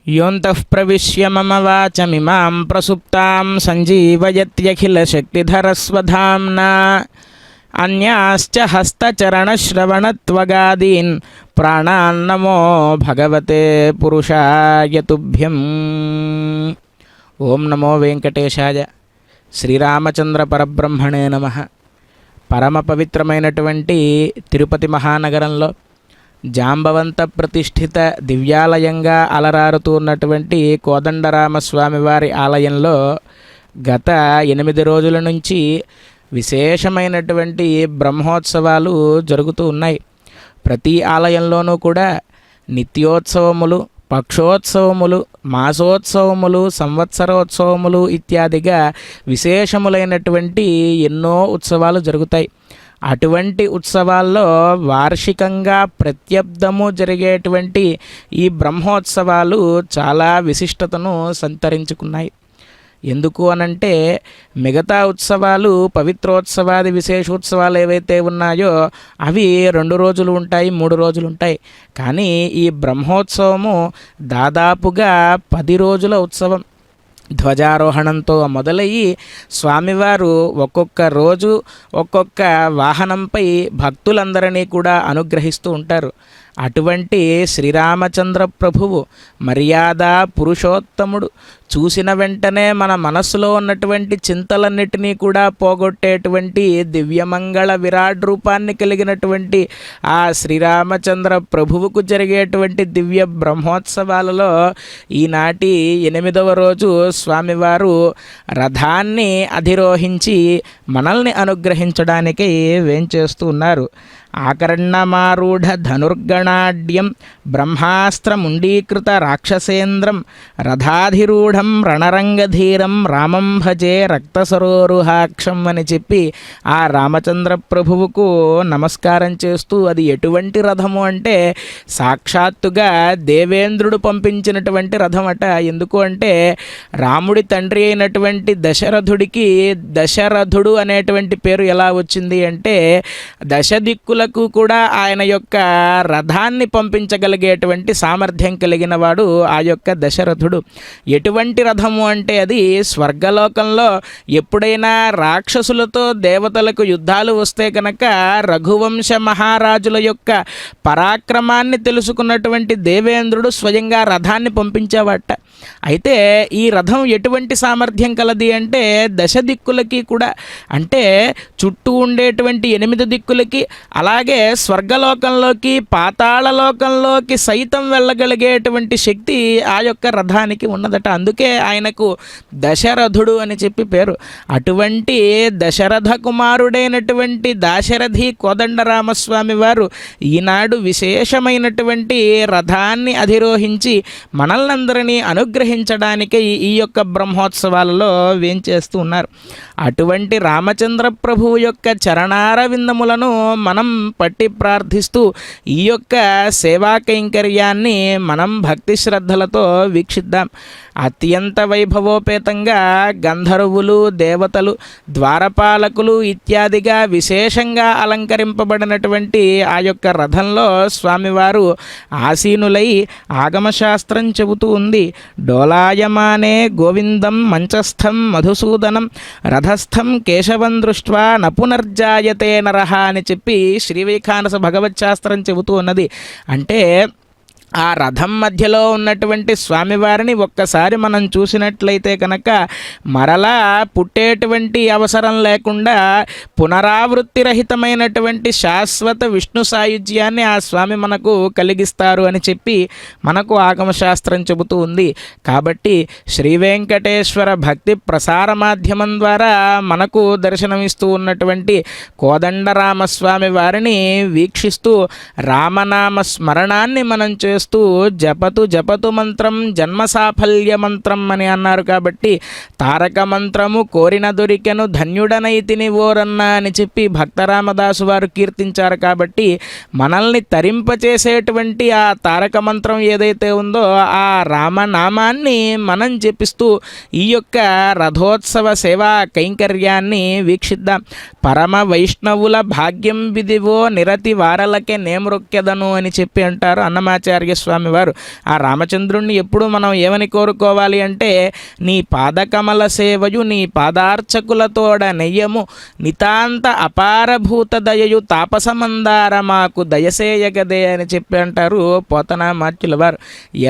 योऽन्तः प्रविश्य मम वाचमिमां प्रसुप्तां सञ्जीवयत्यखिलशक्तिधरस्वधाम्ना अन्याश्च हस्तचरणश्रवणत्वगादीन् प्राणान्नमो भगवते पुरुषाय तुभ्यम्। ఓం నమో వెంకటేశాయ. శ్రీరామచంద్ర పరబ్రహ్మణే నమః. పరమ పవిత్రమైనటువంటి తిరుపతి మహానగరంలో జాంబవంత ప్రతిష్ఠిత దివ్యాలయంగా అలరారుతూ ఉన్నటువంటి కోదండరామస్వామి వారి ఆలయంలో గత 8 రోజుల నుంచి విశేషమైనటువంటి బ్రహ్మోత్సవాలు జరుగుతూ ఉన్నాయి. ప్రతి ఆలయంలోనూ కూడా నిత్యోత్సవములు, పక్షోత్సవములు, మాసోత్సవములు, సంవత్సరోత్సవములు ఇత్యాదిగా విశేషములైనటువంటి ఎన్నో ఉత్సవాలు జరుగుతాయి. అటువంటి ఉత్సవాల్లో వార్షికంగా ప్రత్యబ్దము జరిగేటువంటి ఈ బ్రహ్మోత్సవాలు చాలా విశిష్టతను సంతరించుకున్నాయి. ఎందుకు అనంటే మిగతా ఉత్సవాలు, పవిత్రోత్సవాది విశేషోత్సవాలు ఏవైతే ఉన్నాయో అవి 2 రోజులు ఉంటాయి, 3 రోజులు ఉంటాయి. కానీ ఈ బ్రహ్మోత్సవము దాదాపుగా 10 రోజుల ఉత్సవం. ధ్వజారోహణంతో మొదలయ్యి స్వామివారు ఒక్కొక్క రోజు ఒక్కొక్క వాహనంపై భక్తులందరినీ కూడా అనుగ్రహిస్తూ ఉంటారు. అటువంటి శ్రీరామచంద్ర ప్రభువు మర్యాద పురుషోత్తముడు చూసిన వెంటనే మన మనస్సులో ఉన్నటువంటి చింతలన్నిటినీ కూడా పోగొట్టేటువంటి దివ్యమంగళ విరాట్ రూపాన్ని కలిగినటువంటి ఆ శ్రీరామచంద్ర ప్రభువుకు జరిగేటువంటి దివ్య బ్రహ్మోత్సవాలలో ఈనాటి 8వ రోజు స్వామివారు రథాన్ని అధిరోహించి మనల్ని అనుగ్రహించడానికి వేంచేస్తూ ఉన్నారు. ఆకర్ణమారూఢ ధనుర్గణాఢ్యం బ్రహ్మాస్త్రముండీకృత రాక్షసేంద్రం రథాధిరూఢం రణరంగధీరం రామం భజే రక్తసరోరుహాక్షం అని చెప్పి ఆ రామచంద్ర ప్రభువుకు నమస్కారం చేస్తూ, అది ఎటువంటి రథము అంటే సాక్షాత్తుగా దేవేంద్రుడు పంపించినటువంటి రథం అట. ఎందుకు అంటే రాముడి తండ్రి అయినటువంటి దశరథుడికి దశరథుడు అనేటువంటి పేరు ఎలా వచ్చింది అంటే దశ దిక్కులకు కూడా ఆయన యొక్క రథాన్ని పంపించగలిగేటువంటి సామర్థ్యం కలిగిన వాడు ఆ యొక్క దశరథుడు. ఎటువంటి రథము అంటే అది స్వర్గలోకంలో ఎప్పుడైనా రాక్షసులతో దేవతలకు యుద్ధాలు వస్తే కనుక రఘువంశ మహారాజుల యొక్క పరాక్రమాన్ని తెలుసుకున్నటువంటి దేవేంద్రుడు స్వయంగా రథాన్ని పంపించేవాట. అయితే ఈ రథం ఎటువంటి సామర్థ్యం కలది అంటే దశ దిక్కులకి కూడా, అంటే చుట్టూ ఉండేటువంటి 8 దిక్కులకి, అలాగే స్వర్గలోకంలోకి పాతాళలోకంలోకి సైతం వెళ్ళగలిగేటువంటి శక్తి ఆ యొక్క రథానికి ఉన్నదట. అందుకే ఆయనకు దశరథుడు అని చెప్పి పేరు. అటువంటి దశరథ కుమారుడైనటువంటి దాశరథి కోదండరామస్వామి వారు ఈనాడు విశేషమైనటువంటి రథాన్ని అధిరోహించి మనల్నందరినీ అనుగ్రహించడానికి ఈ యొక్క బ్రహ్మోత్సవాలలో వేంచేస్తూ ఉన్నారు. అటువంటి రామచంద్ర ప్రభువు యొక్క చరణారవిందములను మనం పట్టి ప్రార్థిస్తూ ఈ యొక్క సేవా కైంకర్యాన్ని మనం భక్తి శ్రద్ధలతో వీక్షిద్దాం. అత్యంత వైభవోపేతంగా గంధర్వులు, దేవతలు, ద్వారపాలకులు ఇత్యాదిగా విశేషంగా అలంకరింపబడినటువంటి ఆ యొక్క రథంలో స్వామివారు ఆసీనులై ఆగమశాస్త్రం చెబుతూ ఉంది. డోలాయమానే గోవిందం మంచస్థం మధుసూదనం రథస్థం కేశవం దృష్ట్వా నపునర్జాయతే నరహ అని చెప్పి శ్రీవైఖానస భగవత్ శాస్త్రం చెబుతూ ఉన్నది. అంటే ఆ రథం మధ్యలో ఉన్నటువంటి స్వామివారిని ఒక్కసారి మనం చూసినట్లయితే కనుక మరలా పుట్టేటువంటి అవసరం లేకుండా పునరావృత్తి రహితమైనటువంటి శాశ్వత విష్ణు సాయుధ్యాన్ని ఆ స్వామి మనకు కలిగిస్తారు అని చెప్పి మనకు ఆగమశాస్త్రం చెబుతూ ఉంది. కాబట్టి శ్రీ వెంకటేశ్వర భక్తి ప్రసార మాధ్యమం ద్వారా మనకు దర్శనమిస్తూ ఉన్నటువంటి కోదండరామస్వామి వారిని వీక్షిస్తూ రామనామ స్మరణాన్ని మనం చేస్తూ జపతు మంత్రం జన్మ సాఫల్య మంత్రం అని అన్నారు. కాబట్టి తారక మంత్రము కోరిన దొరికెను ధన్యుడనైతిని ఓరన్న అని చెప్పి భక్తరామదాసు వారు కీర్తించారు. కాబట్టి మనల్ని తరింపచేసేటువంటి ఆ తారక మంత్రం ఏదైతే ఉందో ఆ రామనామాన్ని మనం జపిస్తూ ఈ యొక్క రథోత్సవ సేవా కైంకర్యాన్ని వీక్షిద్దాం. పరమ వైష్ణవుల భాగ్యం విధివో నిరతి వారలకే నేమరొక్కెదను అని చెప్పి అంటారు అన్నమాచార్య స్వామి వారు. ఆ రామచంద్రుణ్ణి ఎప్పుడు మనం ఏమని కోరుకోవాలి అంటే నీ పాదకమల సేవయు నీ పాదార్చకులతోడ నెయ్యము నితాంత అపారభూత దయయు తాపసమందార మాకు దయసేయగదే అని చెప్పి అంటారు పోతనామాత్యుల వారు.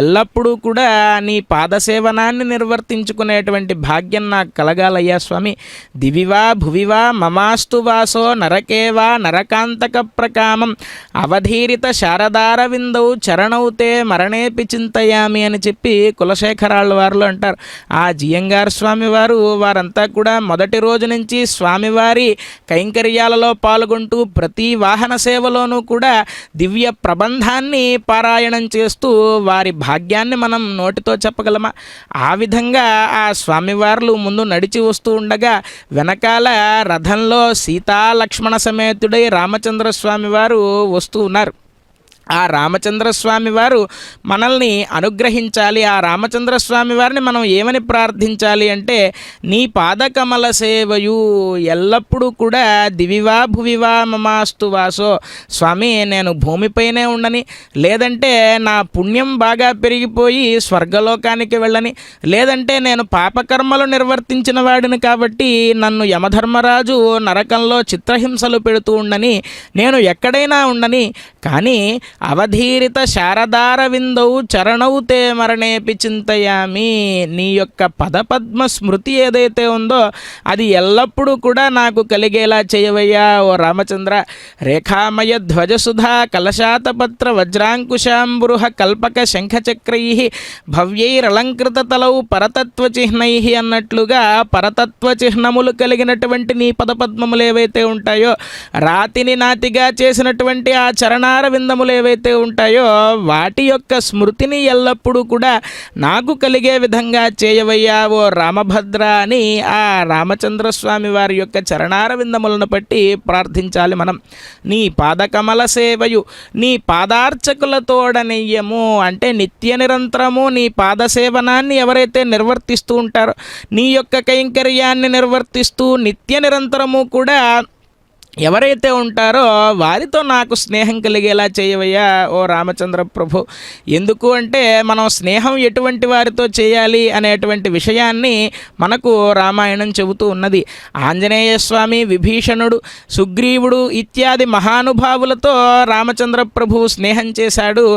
ఎల్లప్పుడూ కూడా నీ పాదసేవనాన్ని నిర్వర్తించుకునేటువంటి భాగ్యం నాకు కలగాలయ్యా స్వామి. దివివా భువివా మమాస్తు వాసో నరకేవా నరకాంతక ప్రకామం అవధీరిత శారదార విందౌ చరణౌతే మరణేపి చింతయామి అని చెప్పి కులశేఖరాళ్ళ వారిలో అంటారు. ఆ జియంగార్ స్వామి వారంతా కూడా మొదటి రోజు నుంచి స్వామివారి కైంకర్యాలలో పాల్గొంటూ ప్రతి వాహన సేవలోనూ కూడా దివ్య ప్రబంధాన్ని పారాయణం చేస్తూ వారి భాగ్యాన్ని మనం నోటితో చెప్పగలమా? ఆ విధంగా ఆ స్వామివార్లు ముందు నడిచి వస్తూ ఉండగా వెనకాల రథంలో సీతా లక్ష్మణ సమేతుడై రామచంద్ర స్వామి వారు వస్తూ ఉన్నారు. ఆ రామచంద్రస్వామి వారు మనల్ని అనుగ్రహించాలి. ఆ రామచంద్రస్వామి వారిని మనం ఏమని ప్రార్థించాలి అంటే నీ పాదకమల సేవయు ఎల్లప్పుడూ కూడా దివివా భువివా మమాస్తు వాసో. స్వామి నేను భూమిపైనే ఉండని, లేదంటే నా పుణ్యం బాగా పెరిగిపోయి స్వర్గలోకానికి వెళ్ళని, లేదంటే నేను పాపకర్మలు నిర్వర్తించిన వాడిని కాబట్టి నన్ను యమధర్మరాజు నరకంలో చిత్రహింసలు పెడుతూ ఉండని, నేను ఎక్కడైనా ఉండని, కానీ అవధీరిత శారదార విందౌ చరణౌతే మరణేపి చింతయామి. నీ యొక్క పదపద్మ స్మృతి ఏదైతే ఉందో అది ఎల్లప్పుడూ కూడా నాకు కలిగేలా చేయవయ్యా ఓ రామచంద్ర. రేఖామయ ధ్వజసుధా కలశాతపత్ర వజ్రాంకుశాంబృహ కల్పక శంఖచక్రై భవ్యైరలంకృత తలౌ పరతత్వ చిహ్నై అన్నట్లుగా పరతత్వ చిహ్నములు కలిగినటువంటి నీ పదపద్మములు ఏవైతే ఉంటాయో, రాతిని నాతిగా చేసినటువంటి ఆ చరణార విందములు ఏవైతే ఉంటాయో వాటి యొక్క స్మృతిని ఎల్లప్పుడూ కూడా నాకు కలిగే విధంగా చేయవయ్యా ఓ రామభద్ర అని ఆ రామచంద్రస్వామి వారి యొక్క చరణార విందములను బట్టి ప్రార్థించాలి మనం. నీ పాదకమల సేవయు నీ పాదార్చకులతోడనెయ్యము అంటే నిత్య నిరంతరము నీ పాదసేవనాన్ని ఎవరైతే నిర్వర్తిస్తూ ఉంటారో, నీ యొక్క కైంకర్యాన్ని నిర్వర్తిస్తూ నిత్య నిరంతరము కూడా ఎవరైతే ఉంటారో వారితో నాకు స్నేహం కలిగేలా చేయవయ్యా ఓ రామచంద్ర ప్రభు. ఎందుకు అంటే మనం స్నేహం ఎటువంటి వారితో చేయాలి అనేటువంటి విషయాన్ని మనకు రామాయణం చెబుతూ ఉన్నది. ఆంజనేయ స్వామి, విభీషణుడు, సుగ్రీవుడు ఇత్యాది మహానుభావులతో రామచంద్ర ప్రభువు స్నేహం చేశాడు.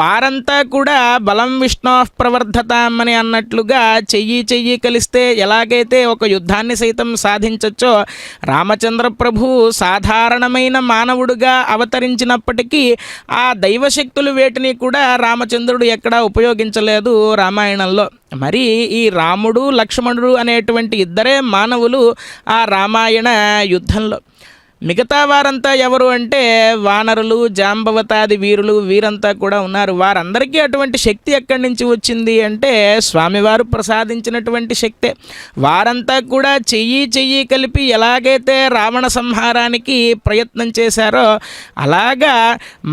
వారంతా కూడా బలం విష్ణు ప్రవర్ధతాం అని అన్నట్లుగా చెయ్యి కలిస్తే ఎలాగైతే ఒక యుద్ధాన్ని సైతం సాధించచ్చో, రామచంద్ర ప్రభువు సాధారణమైన మానవుడుగా అవతరించినప్పటికీ ఆ దైవశక్తులు వేటిని కూడా రామచంద్రుడు ఎక్కడా ఉపయోగించలేదు రామాయణంలో. మరి ఈ రాముడు లక్ష్మణుడు అనేటువంటి ఇద్దరే మానవులు ఆ రామాయణ యుద్ధంలో. మిగతా వారంతా ఎవరు అంటే వానరులు, జాంబవతాది వీరులు, వీరంతా కూడా ఉన్నారు. వారందరికీ అటువంటి శక్తి ఎక్కడి నుంచి వచ్చింది అంటే స్వామివారు ప్రసాదించినటువంటి శక్తే. వారంతా కూడా చెయ్యి కలిపి ఎలాగైతే రావణ సంహారానికి ప్రయత్నం చేశారో అలాగా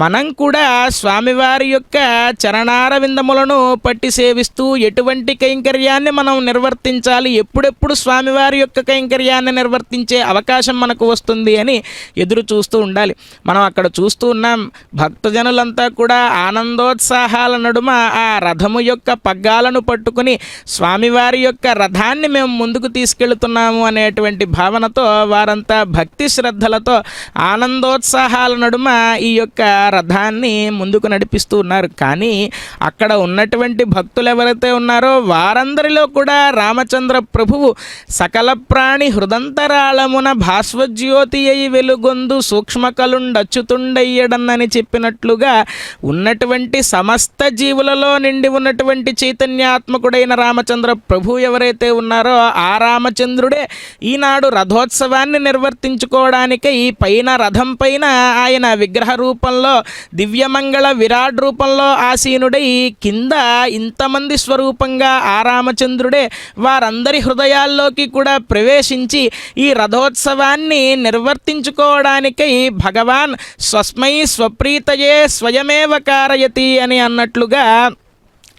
మనం కూడా స్వామివారి యొక్క చరణార విందములను పట్టి సేవిస్తూ ఎటువంటి కైంకర్యాన్ని మనం నిర్వర్తించాలి, ఎప్పుడెప్పుడు స్వామివారి యొక్క కైంకర్యాన్ని నిర్వర్తించే అవకాశం మనకు వస్తుంది అని ఎదురు చూస్తూ ఉండాలి. మనం అక్కడ చూస్తూ ఉన్నాం, భక్తజనులంతా కూడా ఆనందోత్సాహాల నడుమ ఆ రథము యొక్క పగ్గాలను పట్టుకుని స్వామివారి యొక్క రథాన్ని మేము ముందుకు తీసుకెళ్తున్నాము అనేటువంటి భావనతో వారంతా భక్తి శ్రద్ధలతో ఆనందోత్సాహాల నడుమ ఈ యొక్క రథాన్ని ముందుకు నడిపిస్తూ ఉన్నారు. కానీ అక్కడ ఉన్నటువంటి భక్తులు ఎవరైతే ఉన్నారో వారందరిలో కూడా రామచంద్ర ప్రభువు సకల ప్రాణి హృదంతరాళమున భాస్వజ్యోతి అయి వెలుగొందు సూక్ష్మకలుండచ్చుతుండయ్యడన్నని చెప్పినట్లుగా ఉన్నటువంటి సమస్త జీవులలో నిండి ఉన్నటువంటి చైతన్యాత్మకుడైన రామచంద్ర ప్రభు ఎవరైతే ఉన్నారో ఆ రామచంద్రుడే ఈనాడు రథోత్సవాన్ని నిర్వర్తించుకోవడానికై పైన రథం పైన ఆయన విగ్రహ రూపంలో దివ్యమంగళ విరాట్ రూపంలో ఆసీనుడై కింద ఇంతమంది స్వరూపంగా ఆ రామచంద్రుడే వారందరి హృదయాల్లోకి కూడా ప్రవేశించి ఈ రథోత్సవాన్ని నిర్వర్తించుకోవడానికై భగవాన్ స్వస్మై స్వప్రీతయే స్వయమేవ కారయతి అని అన్నట్లుగా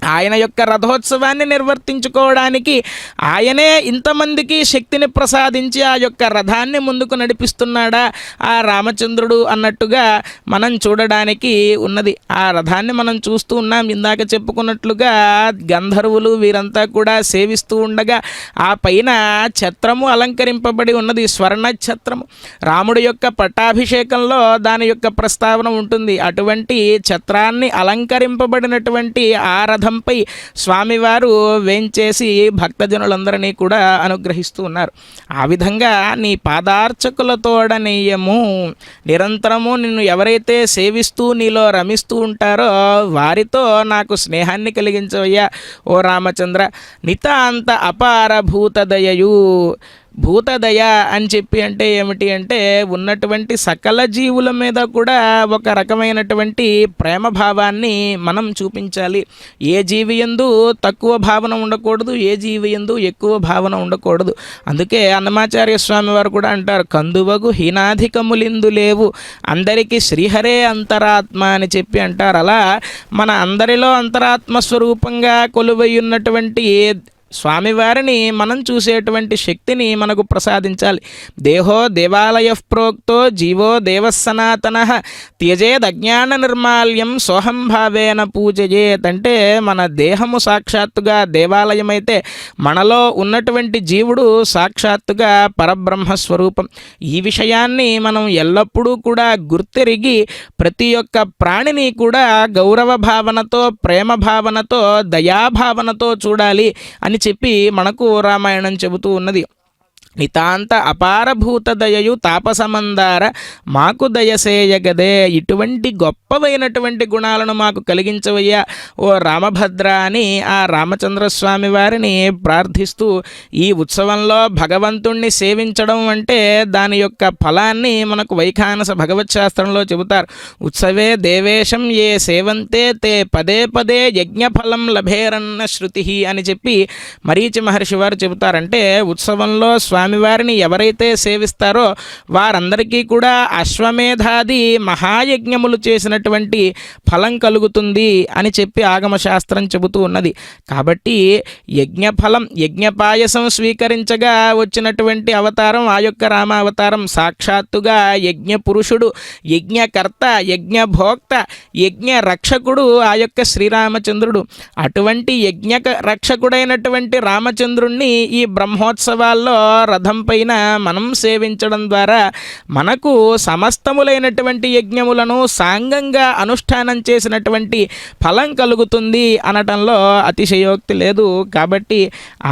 ఆయన యొక్క రథోత్సవాన్ని నిర్వర్తించుకోవడానికి ఆయనే ఇంతమందికి శక్తిని ప్రసాదించి ఆ యొక్క రథాన్ని ముందుకు నడిపిస్తున్నాడా ఆ రామచంద్రుడు అన్నట్టుగా మనం చూడడానికి ఉన్నది. ఆ రథాన్ని మనం చూస్తూ ఉన్నాం. ఇందాక చెప్పుకున్నట్లుగా గంధర్వులు వీరంతా కూడా సేవిస్తూ ఉండగా ఆ పైన ఛత్రము అలంకరింపబడి ఉన్నది, స్వర్ణ ఛత్రము. రాముడి యొక్క పట్టాభిషేకంలో దాని యొక్క ప్రస్తావన ఉంటుంది. అటువంటి ఛత్రాన్ని అలంకరింపబడినటువంటి ఆ రథంపై స్వామివారు వేంచేసి భక్తజనులందరినీ కూడా అనుగ్రహిస్తూ ఉన్నారు. ఆ విధంగా నీ పాదార్చకులతోడనీయము, నిరంతరము నిన్ను ఎవరైతే సేవిస్తూ నీలో రమిస్తూ ఉంటారో వారితో నాకు స్నేహాన్ని కలిగించవయ్యా ఓ రామచంద్ర. నితాంత అపార భూతదయయు, భూతదయ అని చెప్పి అంటే ఏమిటి అంటే ఉన్నటువంటి సకల జీవుల మీద కూడా ఒక రకమైనటువంటి ప్రేమ భావాన్ని మనం చూపించాలి. ఏ జీవి యందు తక్కువ భావన ఉండకూడదు, ఏ జీవి యందు ఎక్కువ భావన ఉండకూడదు. అందుకే అన్నమాచార్య స్వామి వారు కూడా అంటారు, కందువగు హీనాధికములిందు లేవు అందరికీ శ్రీహరే అంతరాత్మ అని చెప్పి అంటారు. అలా మన అందరిలో అంతరాత్మ స్వరూపంగా కొలువై ఉన్నటువంటి స్వామివారిని మనం చూసేటువంటి శక్తిని మనకు ప్రసాదించాలి. దేహో దేవాలయ ప్రోక్తో జీవో దేవసనాతన త్యజేద్ అజ్ఞాన నిర్మాల్యం సోహం భావేన పూజయేత్. అంటే మన దేహము సాక్షాత్తుగా దేవాలయం అయితే మనలో ఉన్నటువంటి జీవుడు సాక్షాత్తుగా పరబ్రహ్మ స్వరూపం. ఈ విషయాన్ని మనం ఎల్లప్పుడూ కూడా గుర్తెరిగి ప్రతి ఒక్క ప్రాణిని కూడా గౌరవ భావనతో, ప్రేమ భావనతో, దయాభావనతో చూడాలి అని చెప్పి మనకు రామాయణం చెబుతూ ఉన్నది. నితాంత అపారభూత దయయు తాపసమందార మాకు దయసేయగదే. ఇటువంటి గొప్పవైనటువంటి గుణాలను మాకు కలిగించవయ్యా ఓ రామభద్ర అని ఆ రామచంద్రస్వామి వారిని ప్రార్థిస్తూ ఈ ఉత్సవంలో భగవంతుణ్ణి సేవించడం అంటే దాని యొక్క ఫలాన్ని మనకు వైఖానస భగవత్ శాస్త్రంలో చెబుతారు. ఉత్సవే దేవేశం ఏ సేవంతే తే పదే పదే యజ్ఞఫలం లభేరన్న శృతి అని చెప్పి మరీచి మహర్షి వారు చెబుతారంటే ఉత్సవంలో స్వామివారిని ఎవరైతే సేవిస్తారో వారందరికీ కూడా అశ్వమేధాది మహాయజ్ఞములు చేసినటువంటి ఫలం కలుగుతుంది అని చెప్పి ఆగమశాస్త్రం చెబుతూ ఉన్నది. కాబట్టి యజ్ఞఫలం, యజ్ఞపాయసం స్వీకరించగా వచ్చినటువంటి అవతారం ఆ యొక్క రామావతారం. సాక్షాత్తుగా యజ్ఞ పురుషుడు, యజ్ఞకర్త, యజ్ఞభోక్త, యజ్ఞ రక్షకుడు ఆ యొక్క శ్రీరామచంద్రుడు. అటువంటి యజ్ఞ రక్షకుడైనటువంటి రామచంద్రుణ్ణి ఈ బ్రహ్మోత్సవాల్లో రథం పైన మనం సేవించడం ద్వారా మనకు సమస్తములైనటువంటి యజ్ఞములను సాంగంగా అనుష్ఠానం చేసినటువంటి ఫలం కలుగుతుంది అనటంలో అతిశయోక్తి లేదు. కాబట్టి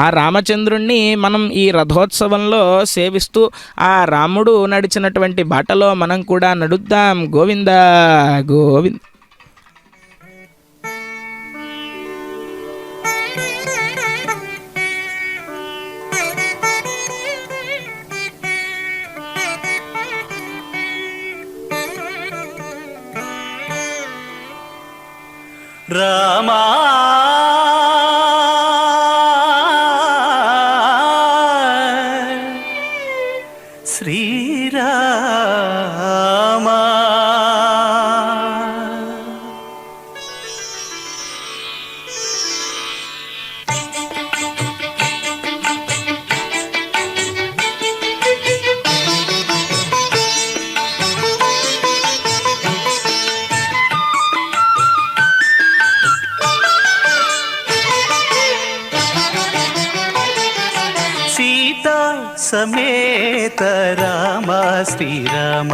ఆ రామచంద్రుణ్ణి మనం ఈ రథోత్సవంలో సేవిస్తూ ఆ రాముడు నడిచినటువంటి బాటలో మనం కూడా నడుద్దాం. గోవింద గోవింద. రామా శ్రీరామా శ్రీరామ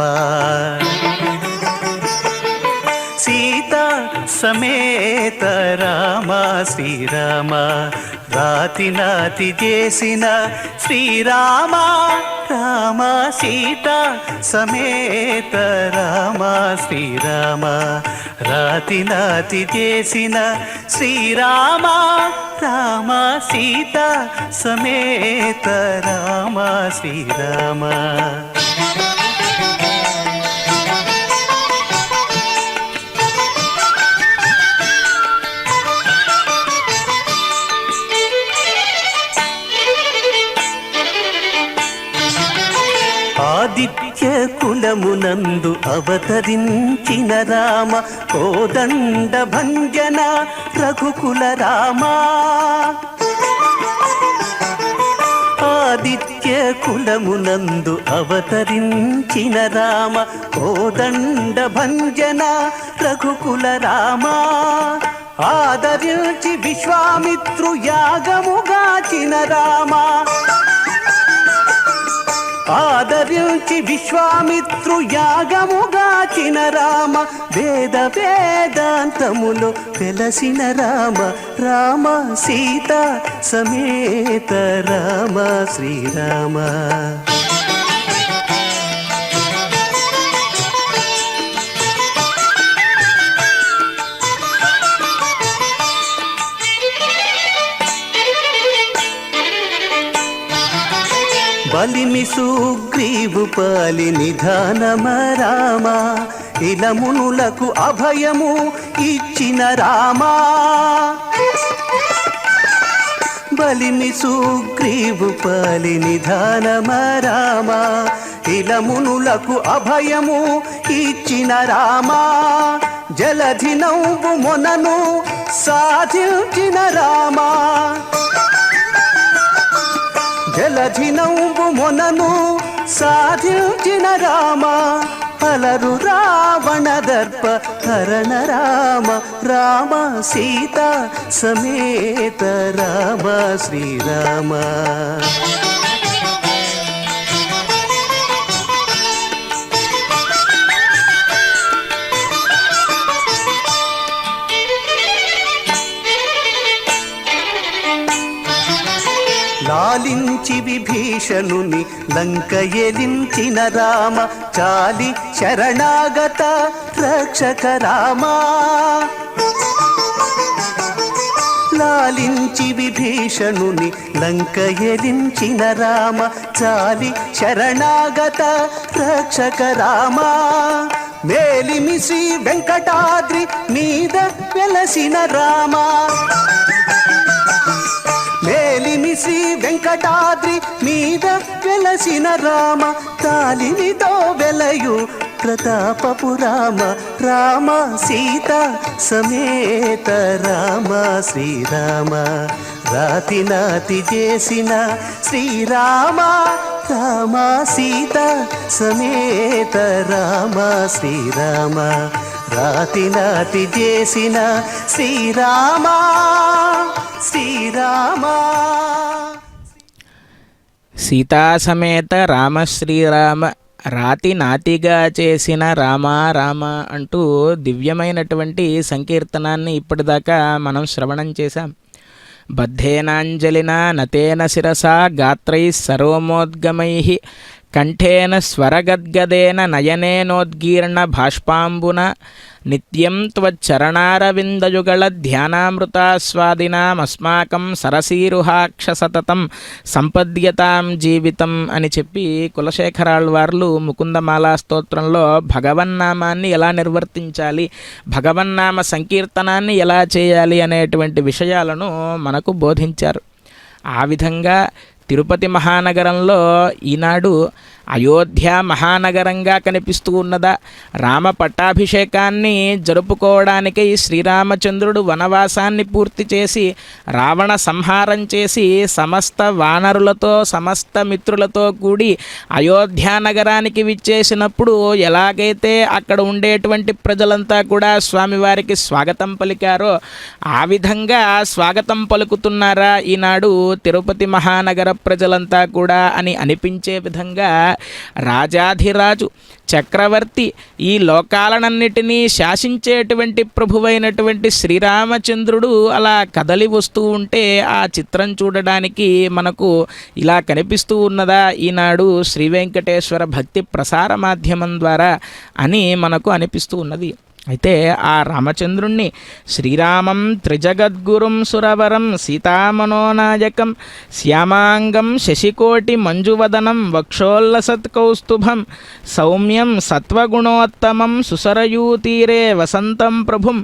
సీతా సమేత రామ శ్రీరామ రాతి నాతి చేసిన శ్రీరామ రామ సీతా సమేత రామ శ్రీరామ రాతి నాతి చేసిన శ్రీరామ రామ సీతా సమేత రామ శ్రీరామ ఆదిత్య కులమునందు అవతరించిన రామ కోదండ భంజన రఘుకుల రామ ఆదిత్య కులమునందు అవతరించిన రామ కోదండ భంజన రఘుకుల రామ ఆదరించి విశ్వామిత్రు యాగముగాచిన రామ ఆదరించి విశ్వామిత్రు యాగముగాచిన రామ వేద వేదాంతములో వెలసిన రామ రామ సీతా సమేత రామ శ్రీరామ బలిమి సుగ్రీవు పాలి నిధానమ రామ ఇలమునులకు అభయము ఇచ్చిన రామ బలిమి సుగ్రీవు పాలి నిధానమ రామ ఇలమునులకు అభయము ఇచ్చిన రామ జలధి నవ్వు మొనను సాధించిన రామ జలధి నవ్వు మొనను సాధించిన రామ అలరు రావణ దర్ప హరణ రామ రామ సీతా సమేత రామ శ్రీరామ లాలించి విభీషణుని లంక ఎలించిన రామ చాలి శరణాగత రక్షక రామ లాలించి విభీషణుని లంక ఎలించిన రామ చాలి శరణాగత రక్షక రామ మేలిమి శ్రీ వెంకటాద్రి మీద వెలసిన రామ మేలిమి శ్రీ వెంకటాద్రి మీద వెలసిన రామ తాలినితో వెలయు ప్రతాపపు రామ రామ సీతా సమేత రామ శ్రీరామ రాతి నాతి చేసిన శ్రీరామ రామ సీతా సమేత రామ శ్రీరామ రాతి నాతి చేసిన శ్రీరామ శ్రీరామ సీతా సమేత రామ శ్రీరామ రాతి నాతిగా చేసిన రామ రామ అంటూ దివ్యమైనటువంటి సంకీర్తనాన్ని ఇప్పటిదాకా మనం శ్రవణం చేశాం. బద్ధేనాంజలినా నతేన శిరసా గాత్రై సరోమోద్గమై కంఠేన స్వరగద్గదేన నయనేనోద్గీర్ణ భాష్పాంబున నిత్యం త్వచ్చరణారవిందయుగళ ధ్యానామృతాస్వాదినామస్మాకం సరసీరుహాక్ష సతతం సంపద్యతాం జీవితం అని చెప్పి కులశేఖరాళ్వార్లు ముకుందమాలా స్తోత్రంలో భగవన్నామాన్ని ఎలా నిర్వర్తించాలి, భగవన్నామ సంకీర్తనాన్ని ఎలా చేయాలి అనేటువంటి విషయాలను మనకు బోధించారు. ఆ విధంగా తిరుపతి మహానగరంలో ఈనాడు అయోధ్య మహానగరంగా కనిపిస్తూ ఉన్నదా, రామ పట్టాభిషేకాన్ని జరుపుకోవడానికై శ్రీరామచంద్రుడు వనవాసాన్ని పూర్తి చేసి రావణ సంహారం చేసి సమస్త వానరులతో సమస్త మిత్రులతో కూడి అయోధ్య నగరానికి విచ్చేసినప్పుడు ఎలాగైతే అక్కడ ఉండేటువంటి ప్రజలంతా కూడా స్వామివారికి స్వాగతం పలికారో ఆ విధంగా స్వాగతం పలుకుతున్నారా ఈనాడు తిరుపతి మహానగర ప్రజలంతా కూడా అని అనిపించే విధంగా రాజాధిరాజు చక్రవర్తి ఈ లోకాలనన్నిటినీ శాసించేటువంటి ప్రభువైనటువంటి శ్రీరామచంద్రుడు అలా కదలి వస్తూ ఉంటే ఆ చిత్రం చూడడానికి మనకు ఇలా కనిపిస్తూ ఉన్నదా ఈనాడు శ్రీ వెంకటేశ్వర భక్తి ప్రసార మాధ్యమం ద్వారా అని మనకు అనిపిస్తూ ఉన్నది. అయితే ఆ రామచంద్రుణ్ణి శ్రీరామం త్రిజగద్గురుం సురవరం సీతామనోనాయకం శ్యామాంగం శశికోటి మంజువదనం వక్షోల్లసత్కౌస్తుభం సౌమ్యం సత్వగుణోత్తమం సుసరయూతీరే వసంతం ప్రభుం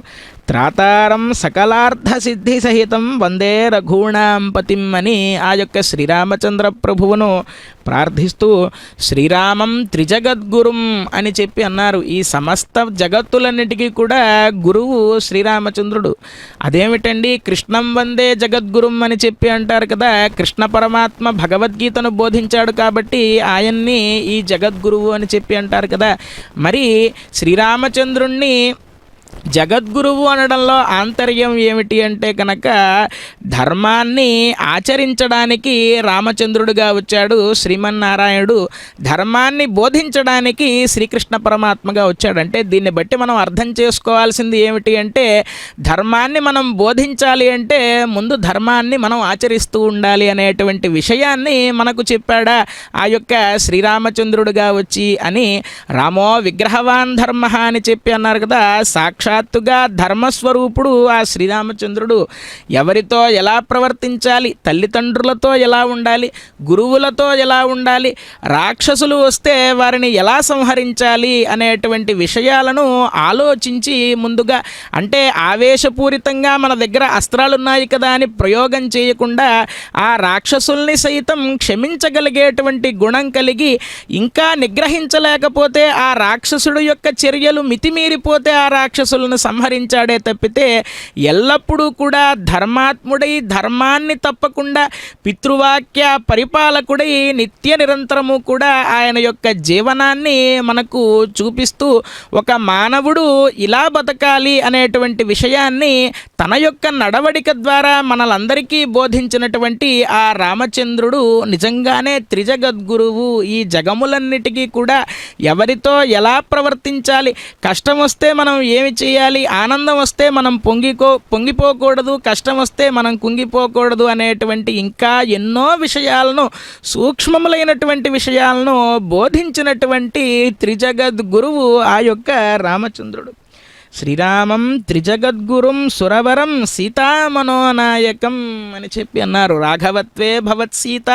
త్రాతారం సకలార్థసిద్ధి సహితం వందే రఘూణాం పతిం అని ఆ యొక్క శ్రీరామచంద్ర ప్రభువును ప్రార్థిస్తూ శ్రీరామం త్రిజగద్గురుం అని చెప్పి అన్నారు. ఈ సమస్త జగత్తులన్నిటికీ కూడా గురువు శ్రీరామచంద్రుడు. అదేమిటండి కృష్ణం వందే జగద్గురుం అని చెప్పి అంటారు కదా. కృష్ణ పరమాత్మ భగవద్గీతను బోధించాడు కాబట్టి ఆయన్ని ఈ జగద్గురువు అని చెప్పి అంటారు కదా. మరి శ్రీరామచంద్రుణ్ణి జగద్గురువు అనడంలో ఆంతర్యం ఏమిటి అంటే కనుక ధర్మాన్ని ఆచరించడానికి రామచంద్రుడిగా వచ్చాడు శ్రీమన్నారాయణుడు, ధర్మాన్ని బోధించడానికి శ్రీకృష్ణ పరమాత్మగా వచ్చాడు. అంటే దీన్ని బట్టి మనం అర్థం చేసుకోవాల్సింది ఏమిటి అంటే ధర్మాన్ని మనం బోధించాలి అంటే ముందు ధర్మాన్ని మనం ఆచరిస్తూ ఉండాలి అనేటువంటి విషయాన్ని మనకు చెప్పాడా ఆ యొక్క శ్రీరామచంద్రుడిగా వచ్చి అని. రామో విగ్రహవాన్ ధర్మ అని చెప్పి అన్నారు కదా. సాక్షాత్తుగా ధర్మస్వరూపుడు ఆ శ్రీరామచంద్రుడు. ఎవరితో ఎలా ప్రవర్తించాలి, తల్లిదండ్రులతో ఎలా ఉండాలి, గురువులతో ఎలా ఉండాలి, రాక్షసులు వస్తే వారిని ఎలా సంహరించాలి అనేటువంటి విషయాలను ఆలోచించి ముందుగా, అంటే ఆవేశపూరితంగా మన దగ్గర అస్త్రాలు ఉన్నాయి కదా అని ప్రయోగం చేయకుండా ఆ రాక్షసుల్ని సైతం క్షమించగలిగేటువంటి గుణం కలిగి ఇంకా నిగ్రహించలేకపోతే ఆ రాక్షసుడు యొక్క చర్యలు మితిమీరిపోతే ఆ రాక్షసులను సంహరించాడే తప్పితే ఎల్లప్పుడూ కూడా ధర్మాత్ముడై ధర్మాన్ని తప్పకుండా పితృవాక్య పరిపాలకుడై నిత్య నిరంతరము కూడా ఆయన యొక్క జీవనాన్ని మనకు చూపిస్తూ ఒక మానవుడు ఇలా బతకాలి అనేటువంటి విషయాన్ని తన యొక్క నడవడిక ద్వారా మనలందరికీ బోధించినటువంటి ఆ రామచంద్రుడు నిజంగానే త్రిజగద్గురువు. ఈ జగములన్నిటికీ కూడా ఎవరితో ఎలా ప్రవర్తించాలి, కష్టం వస్తే మనం ఏమి చేయాలి, ఆనందం వస్తే మనం పొంగిపోకూడదు, కష్టం వస్తే మనం కుంగిపోకూడదు అనేటువంటి ఇంకా ఎన్నో విషయాలను, సూక్ష్మములైనటువంటి విషయాలను బోధించినటువంటి త్రిజగద్గురువు ఆ యొక్క రామచంద్రుడు. శ్రీరామం త్రిజగద్గురుం సురవరం సీతామనోనాయకం అని చెప్పి అన్నారు. రాఘవత్వే భవత్సీత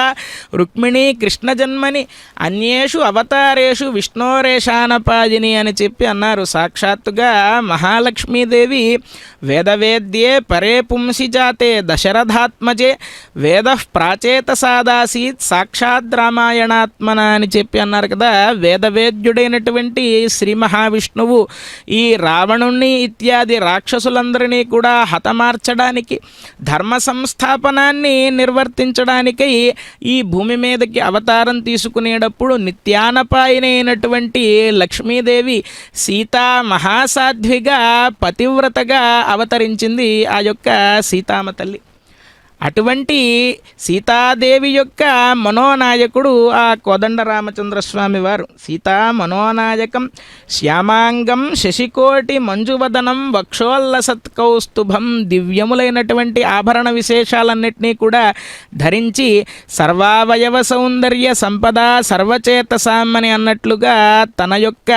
రుక్మిణి కృష్ణ జన్మని అన్యేషు అవతారేషు విష్ణోరేషానపాయిని అని చెప్పి అన్నారు. సాక్షాత్తుగా మహాలక్ష్మీదేవి వేదవేద్యే పరే పుంసి జాతే దశరథాత్మజే వేద ప్రాచేతసాదాసీత్ సాక్షాత్ రామాయణాత్మన అని చెప్పి అన్నారు కదా. వేదవేద్యుడైనటువంటి శ్రీ మహావిష్ణువు ఈ రావణుణ్ణి ఇత్యాది రాక్షసులందరినీ కూడా హతమార్చడానికి, ధర్మ సంస్థాపనాన్ని నిర్వర్తించడానికై ఈ భూమి మీదకి అవతారం తీసుకునేటప్పుడు నిత్యానపాయినైనటువంటి లక్ష్మీదేవి సీతా మహాసాధ్విగా పతివ్రతగా అవతరించింది ఆ యొక్క సీతామ తల్లి. అటువంటి సీతాదేవి యొక్క మనోనాయకుడు ఆ కోదండ రామచంద్రస్వామి వారు. సీతా మనోనాయకం శ్యామాంగం శశికోటి మంజువదనం వక్షోల్లసత్కౌస్తుభం, దివ్యములైనటువంటి ఆభరణ విశేషాలన్నింటినీ కూడా ధరించి సర్వావయవ సౌందర్య సంపద సర్వచేతసాం అని అన్నట్లుగా తన యొక్క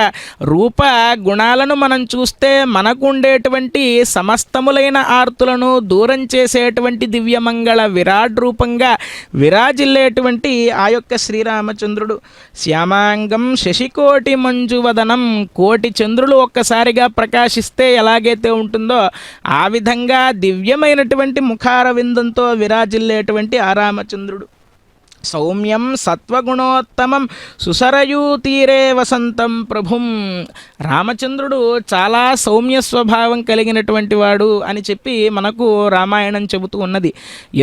రూప గుణాలను మనం చూస్తే మనకు ఉండేటువంటి సమస్తములైన ఆర్తులను దూరం చేసేటువంటి దివ్యమంగళ విరాట్ రూపంగా విరాజిల్లేటువంటి ఆ యొక్క శ్రీరామచంద్రుడు. శ్యామాంగం శశికోటి మంజువదనం, కోటి చంద్రులు ఒక్కసారిగా ప్రకాశిస్తే ఎలాగైతే ఉంటుందో ఆ విధంగా దివ్యమైనటువంటి ముఖార విందంతో విరాజిల్లేటువంటి ఆ రామచంద్రుడు. సౌమ్యం సత్వగుణోత్తమం సుసరయూ తీరే వసంతం ప్రభుం. రామచంద్రుడు చాలా సౌమ్య స్వభావం కలిగినటువంటి వాడు అని చెప్పి మనకు రామాయణం చెబుతూ ఉన్నది.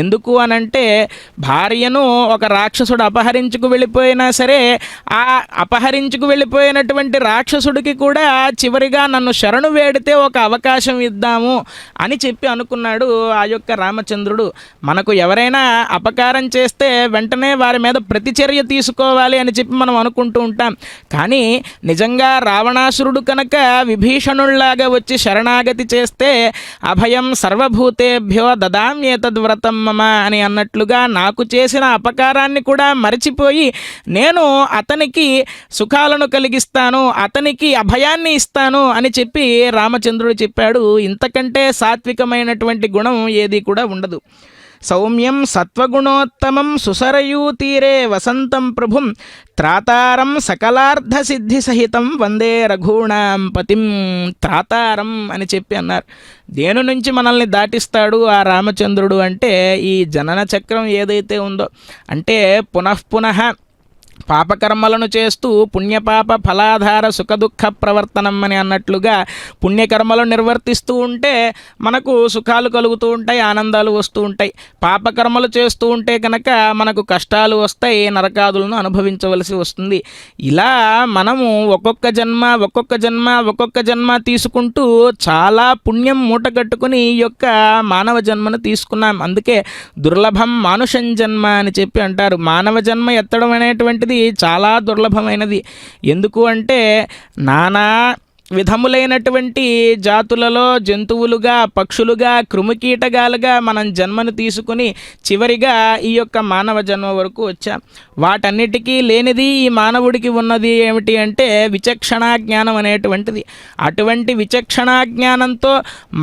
ఎందుకు అనంటే భార్యను ఒక రాక్షసుడు అపహరించుకు వెళ్ళిపోయినా సరే ఆ అపహరించుకు వెళ్ళిపోయినటువంటి రాక్షసుడికి కూడా చివరిగా నన్ను శరణు వేడితే ఒక అవకాశం ఇద్దాము అని చెప్పి అనుకున్నాడు ఆ యొక్క రామచంద్రుడు. మనకు ఎవరైనా అపకారం చేస్తే వెంటనే వెంటనే వారి మీద ప్రతిచర్య తీసుకోవాలి అని చెప్పి మనం అనుకుంటూ ఉంటాం. కానీ నిజంగా రావణాసురుడు కనుక విభీషణుల్లాగా వచ్చి శరణాగతి చేస్తే అభయం సర్వభూతేభ్యో దదామ్యేతద్వ్రతం మమ అని అన్నట్లుగా నాకు చేసిన అపకారాన్ని కూడా మరచిపోయి నేను అతనికి సుఖాలను కలిగిస్తాను, అతనికి అభయాన్ని ఇస్తాను అని చెప్పి రామచంద్రుడు చెప్పాడు. ఇంతకంటే సాత్వికమైనటువంటి గుణం ఏది కూడా ఉండదు. సౌమ్యం సత్వగుణోత్తమం సుసరయూ తీరే వసంతం ప్రభుం త్రాతారం సకలార్థ సిద్ధి సహితం వందే రఘూణాం పతిం. త్రాతారం అని చెప్పి అన్నారు. దేని నుంచి మనల్ని దాటిస్తాడు ఆ రామచంద్రుడు అంటే ఈ జనన చక్రం ఏదైతే ఉందో, అంటే పునఃపునః పాపకర్మలను చేస్తూ పుణ్యపాప ఫలాధార సుఖదుఖ ప్రవర్తనం అని అన్నట్లుగా పుణ్యకర్మలు నిర్వర్తిస్తూ ఉంటే మనకు సుఖాలు కలుగుతూ ఉంటాయి, ఆనందాలు వస్తూ ఉంటాయి. పాపకర్మలు చేస్తూ ఉంటే కనుక మనకు కష్టాలు వస్తాయి, నరకాదులను అనుభవించవలసి వస్తుంది. ఇలా మనము ఒక్కొక్క జన్మ తీసుకుంటూ చాలా పుణ్యం మూటగట్టుకుని ఈ యొక్క మానవ జన్మను తీసుకున్నాం. అందుకే దుర్లభం మానుషం జన్మ అని చెప్పి అంటారు. మానవ జన్మ ఎత్తడం అనేటువంటిది చాలా దుర్లభమైనది. ఎందుకు అంటే నానా విధములైనటువంటి జాతులలో జంతువులుగా, పక్షులుగా, క్రిమికీటకాలుగా మనం జన్మను తీసుకుని చివరిగా ఈ యొక్క మానవ జన్మ వరకు వచ్చాం. వాటన్నిటికీ లేనిది ఈ మానవుడికి ఉన్నది ఏమిటి అంటే విచక్షణా జ్ఞానం అనేటువంటిది. అటువంటి విచక్షణా జ్ఞానంతో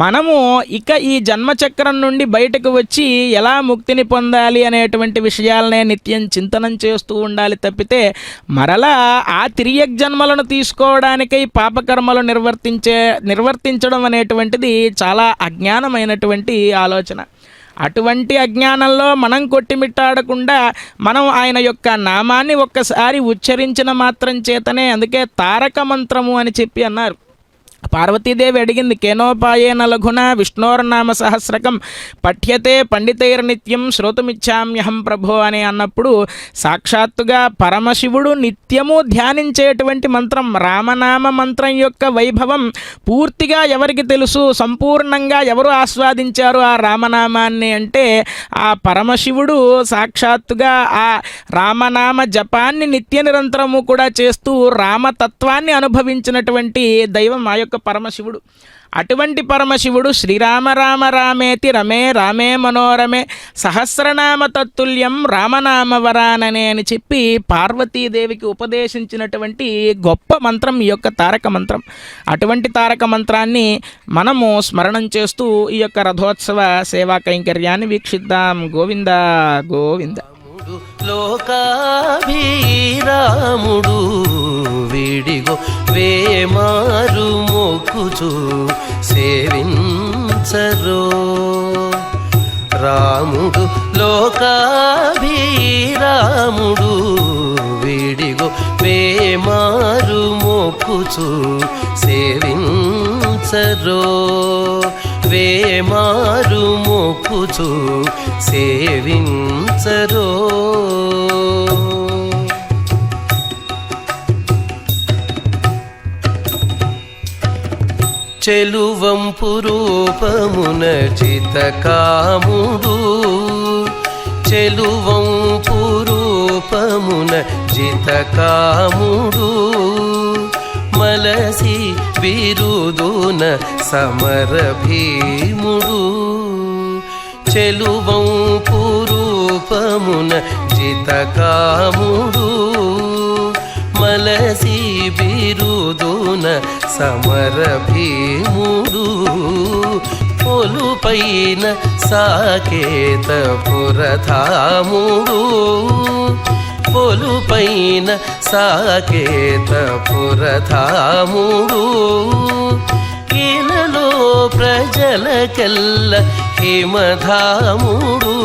మనము ఇక ఈ జన్మచక్రం నుండి బయటకు వచ్చి ఎలా ముక్తిని పొందాలి అనేటువంటి విషయాలనే నిత్యం చింతనం చేస్తూ ఉండాలి తప్పితే మరలా ఆ తిరియక్ జన్మలను తీసుకోవడానికై పాపకర్మ నిర్వర్తించడం అనేటువంటిది చాలా అజ్ఞానమైనటువంటి ఆలోచన. అటువంటి అజ్ఞానంలో మనం కొట్టిమిట్టాడకుండా మనం ఆయన యొక్క నామాన్ని ఒక్కసారి ఉచ్చరించిన మాత్రం చేతనే, అందుకే తారక మంత్రము అని చెప్పి అన్నారు. పార్వతీదేవి అడిగింది, కేనోపాయేన లఘున విష్ణోర్నామ సహస్రకం పఠ్యతే పండితైర్నిత్యం శ్రోతుమిచ్చామ్యహం ప్రభో అని అన్నప్పుడు సాక్షాత్తుగా పరమశివుడు నిత్యము ధ్యానించేటువంటి మంత్రం రామనామ మంత్రం యొక్క వైభవం పూర్తిగా ఎవరికి తెలుసు, సంపూర్ణంగా ఎవరు ఆస్వాదించారు ఆ రామనామాన్ని అంటే ఆ పరమశివుడు సాక్షాత్తుగా ఆ రామనామ జపాన్ని నిత్య నిరంతరము కూడా చేస్తూ రామతత్వాన్ని అనుభవించినటువంటి దైవం ఆ యొక్క పరమశివుడు. అటువంటి పరమశివుడు శ్రీరామ రామ రామేతి రమే రామే మనోరమే సహస్రనామ తత్తుల్యం రామనామవరాననే అని చెప్పి పార్వతీదేవికి ఉపదేశించినటువంటి గొప్ప మంత్రం ఈ యొక్క తారక మంత్రం. అటువంటి తారక మంత్రాన్ని మనము స్మరణం చేస్తూ ఈ యొక్క రథోత్సవ సేవా కైంకర్యాన్ని వీక్షిద్దాం. గోవింద గోవింద. లోకాభిరాముడు వీడిగో వేమారు మొక్కుచు సేవించరో. రాముడు లోకాభిరాముడు వీడిగో వేమారు మొక్కుచు సేవించరో. వేమారు మొక్కుచు సేవించరో. చెలువంపు రూపమున జితకాముడు. చెలువంపు రూపమున జితకాముడు. మలసి బిరుదున సమర భీముడు. చెలువంపు రూపమున జితకాముడు. మలసి బిరుదున సమర భీముడు. పొలుపైన సాకేత పురధాముడు. పొలుపైన సాకేత పురధాముడు. ఈనలో ప్రజలకెల్ల హిమధాముడు.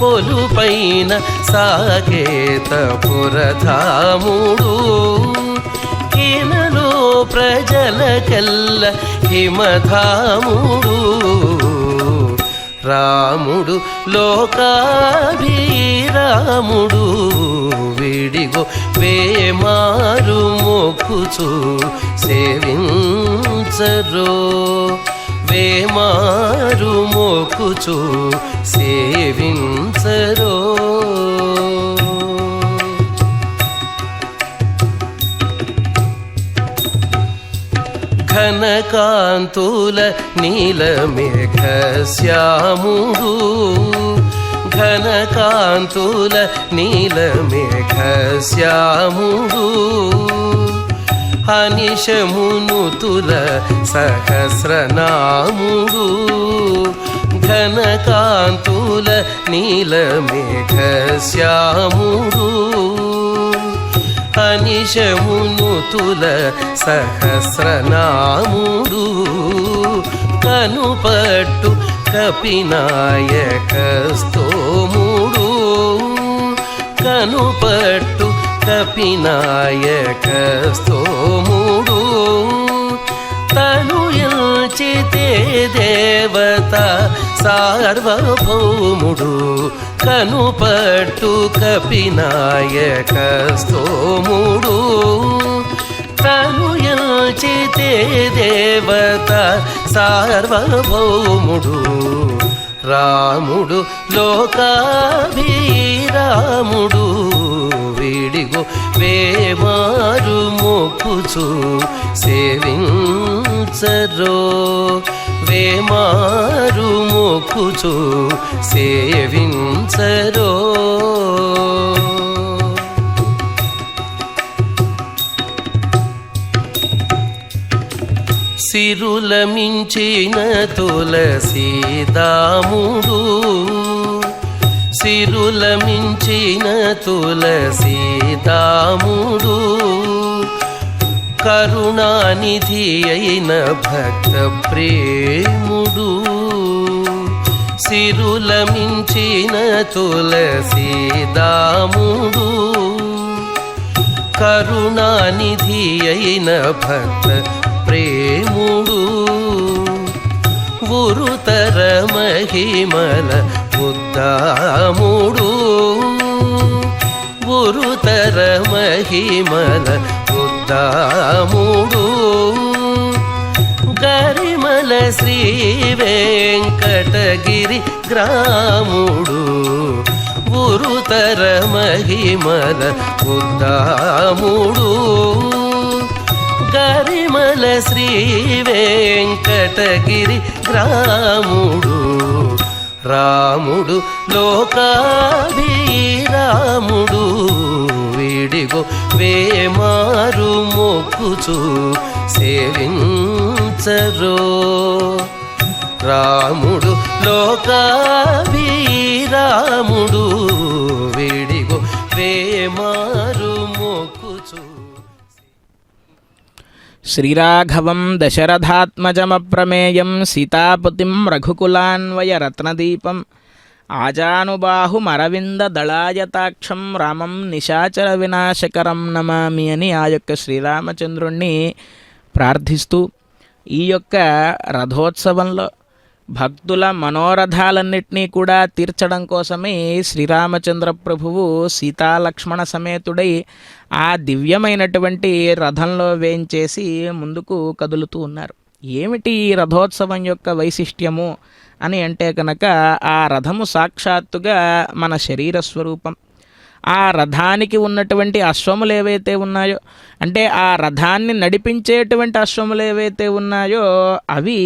పొలుపైన సాకేత పురధాముడు. ఈనలో ప్రజలకెల్ల హిమధాముడు. రాముడు లోకాభిరాముడు వీడిగో వేమారు మొక్కుచు సేవించరో. వేమారు మొక్కుచు సేవించరో. ఘనకాంతుల నీలమేఘశ్యాముడు ఘనకాంతుల నీలమేఘశ్యాముడు అనిశమునుతుల సహస్రనాముడు ఘనకాంతుల నీలమేఘశ్యాముడు అనిశమునుతుల సహస్రనాముడు కనుపట్టు కపినాయకస్తోముడు కనుపట్టు కపినాయకస్తోముడు తను ఎంచితే దేవత సార్వభౌముడు కనుపట్టు కపినాయకస్తోముడు తను ఎంచితే దేవత సార్వభౌముడు రాముడు లోకాభిరాముడు వీడిగో వేమారు మొక్కుచు సేవించరో వేమారు మొక్కుచు సేవించరో సిరుల మించిన తులసీదాముడు సిరుల మించిన తులసీదాముడు కరుణానిధి అయిన భక్త ప్రేముడు సిరుల మించిన తులసీదాముడు కరుణానిధి అయిన భక్త ప్రేముడు ఉరుతర మహిమల ఉద్దాముడు ఉరుతర మహిమల ఉద్దాముడు గరిమల శ్రీ వెంకటగిరి గ్రాముడు ఉరుతర మహిమల ఉద్దాముడు గరిమల శ్రీ వెంకటగిరి గ్రాముడు రాముడు లోకాభిరాముడు వీడిగో వేమారు మొక్కుచు సేవించరో రాముడు లోకాభిరాముడు వీడిగో వేమారు మొక్కుచు శ్రీరాఘవం దశరథాత్మజమప్రమేయం సీతాపతిం రఘుకులాన్వయరత్నదీపం ఆజానుబాహుమరవిందదళాయతాక్షం రామం నిశాచర వినాశకరం నమామి అని ఆ యొక్క శ్రీరామచంద్రుణ్ణి ప్రార్థిస్తూ ఈ యొక్క రథోత్సవంలో భక్తుల మనోరథాలన్నింటినీ కూడా తీర్చడం కోసమే శ్రీరామచంద్ర ప్రభువు సీతాలక్ష్మణ సమేతుడై ఆ దివ్యమైనటువంటి రథంలో వేంచేసి ముందుకు కదులుతూ ఉన్నారు. ఏమిటి ఈ రథోత్సవం యొక్క వైశిష్ట్యము అని అంటే కనుక ఆ రథము సాక్షాత్తుగా మన శరీర స్వరూపం. ఆ రథానికి ఉన్నటువంటి అశ్వములు ఏవైతే ఉన్నాయో అంటే ఆ రథాన్ని నడిపించేటువంటి అశ్వములు ఏవైతే ఉన్నాయో అవి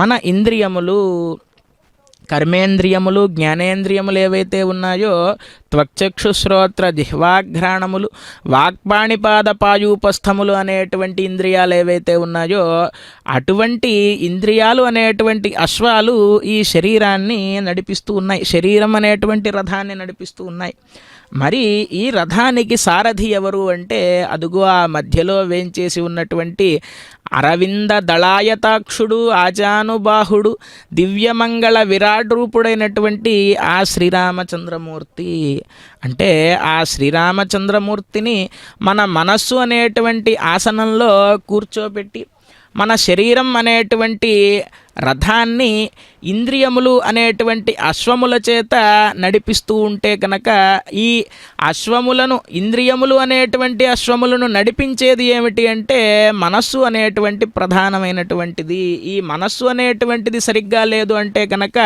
మన ఇంద్రియములు, కర్మేంద్రియములు, జ్ఞానేంద్రియములు ఏవైతే ఉన్నాయో త్వక్చక్షు శ్రోత్ర జిహ్వాఘ్రాణములు, వాక్పాణిపాద పాయూపస్థములు అనేటువంటి ఇంద్రియాలు ఏవైతే ఉన్నాయో అటువంటి ఇంద్రియాలు అనేటువంటి అశ్వాలు ఈ శరీరాన్ని నడిపిస్తూ ఉన్నాయి, శరీరం అనేటువంటి రథాన్ని నడిపిస్తూ ఉన్నాయి. మరి ఈ రథానికి సారథి ఎవరు అంటే అదుగో ఆ మధ్యలో వేంచేసి ఉన్నటువంటి అరవింద దళాయతాక్షుడు, ఆజానుబాహుడు, దివ్యమంగళ విరాట్ రూపుడైనటువంటి ఆ శ్రీరామచంద్రమూర్తి. అంటే ఆ శ్రీరామచంద్రమూర్తిని మన మనస్సు అనేటువంటి ఆసనంలో కూర్చోబెట్టి మన శరీరం అనేటువంటి రథాన్ని ఇంద్రియములు అనేటువంటి అశ్వముల చేత నడిపిస్తూ ఉంటే కనుక ఈ అశ్వములను, ఇంద్రియములు అనేటువంటి అశ్వములను నడిపించేది ఏమిటి అంటే మనస్సు అనేటువంటి ప్రధానమైనటువంటిది. ఈ మనస్సు అనేటువంటిది సరిగ్గా లేదు అంటే కనుక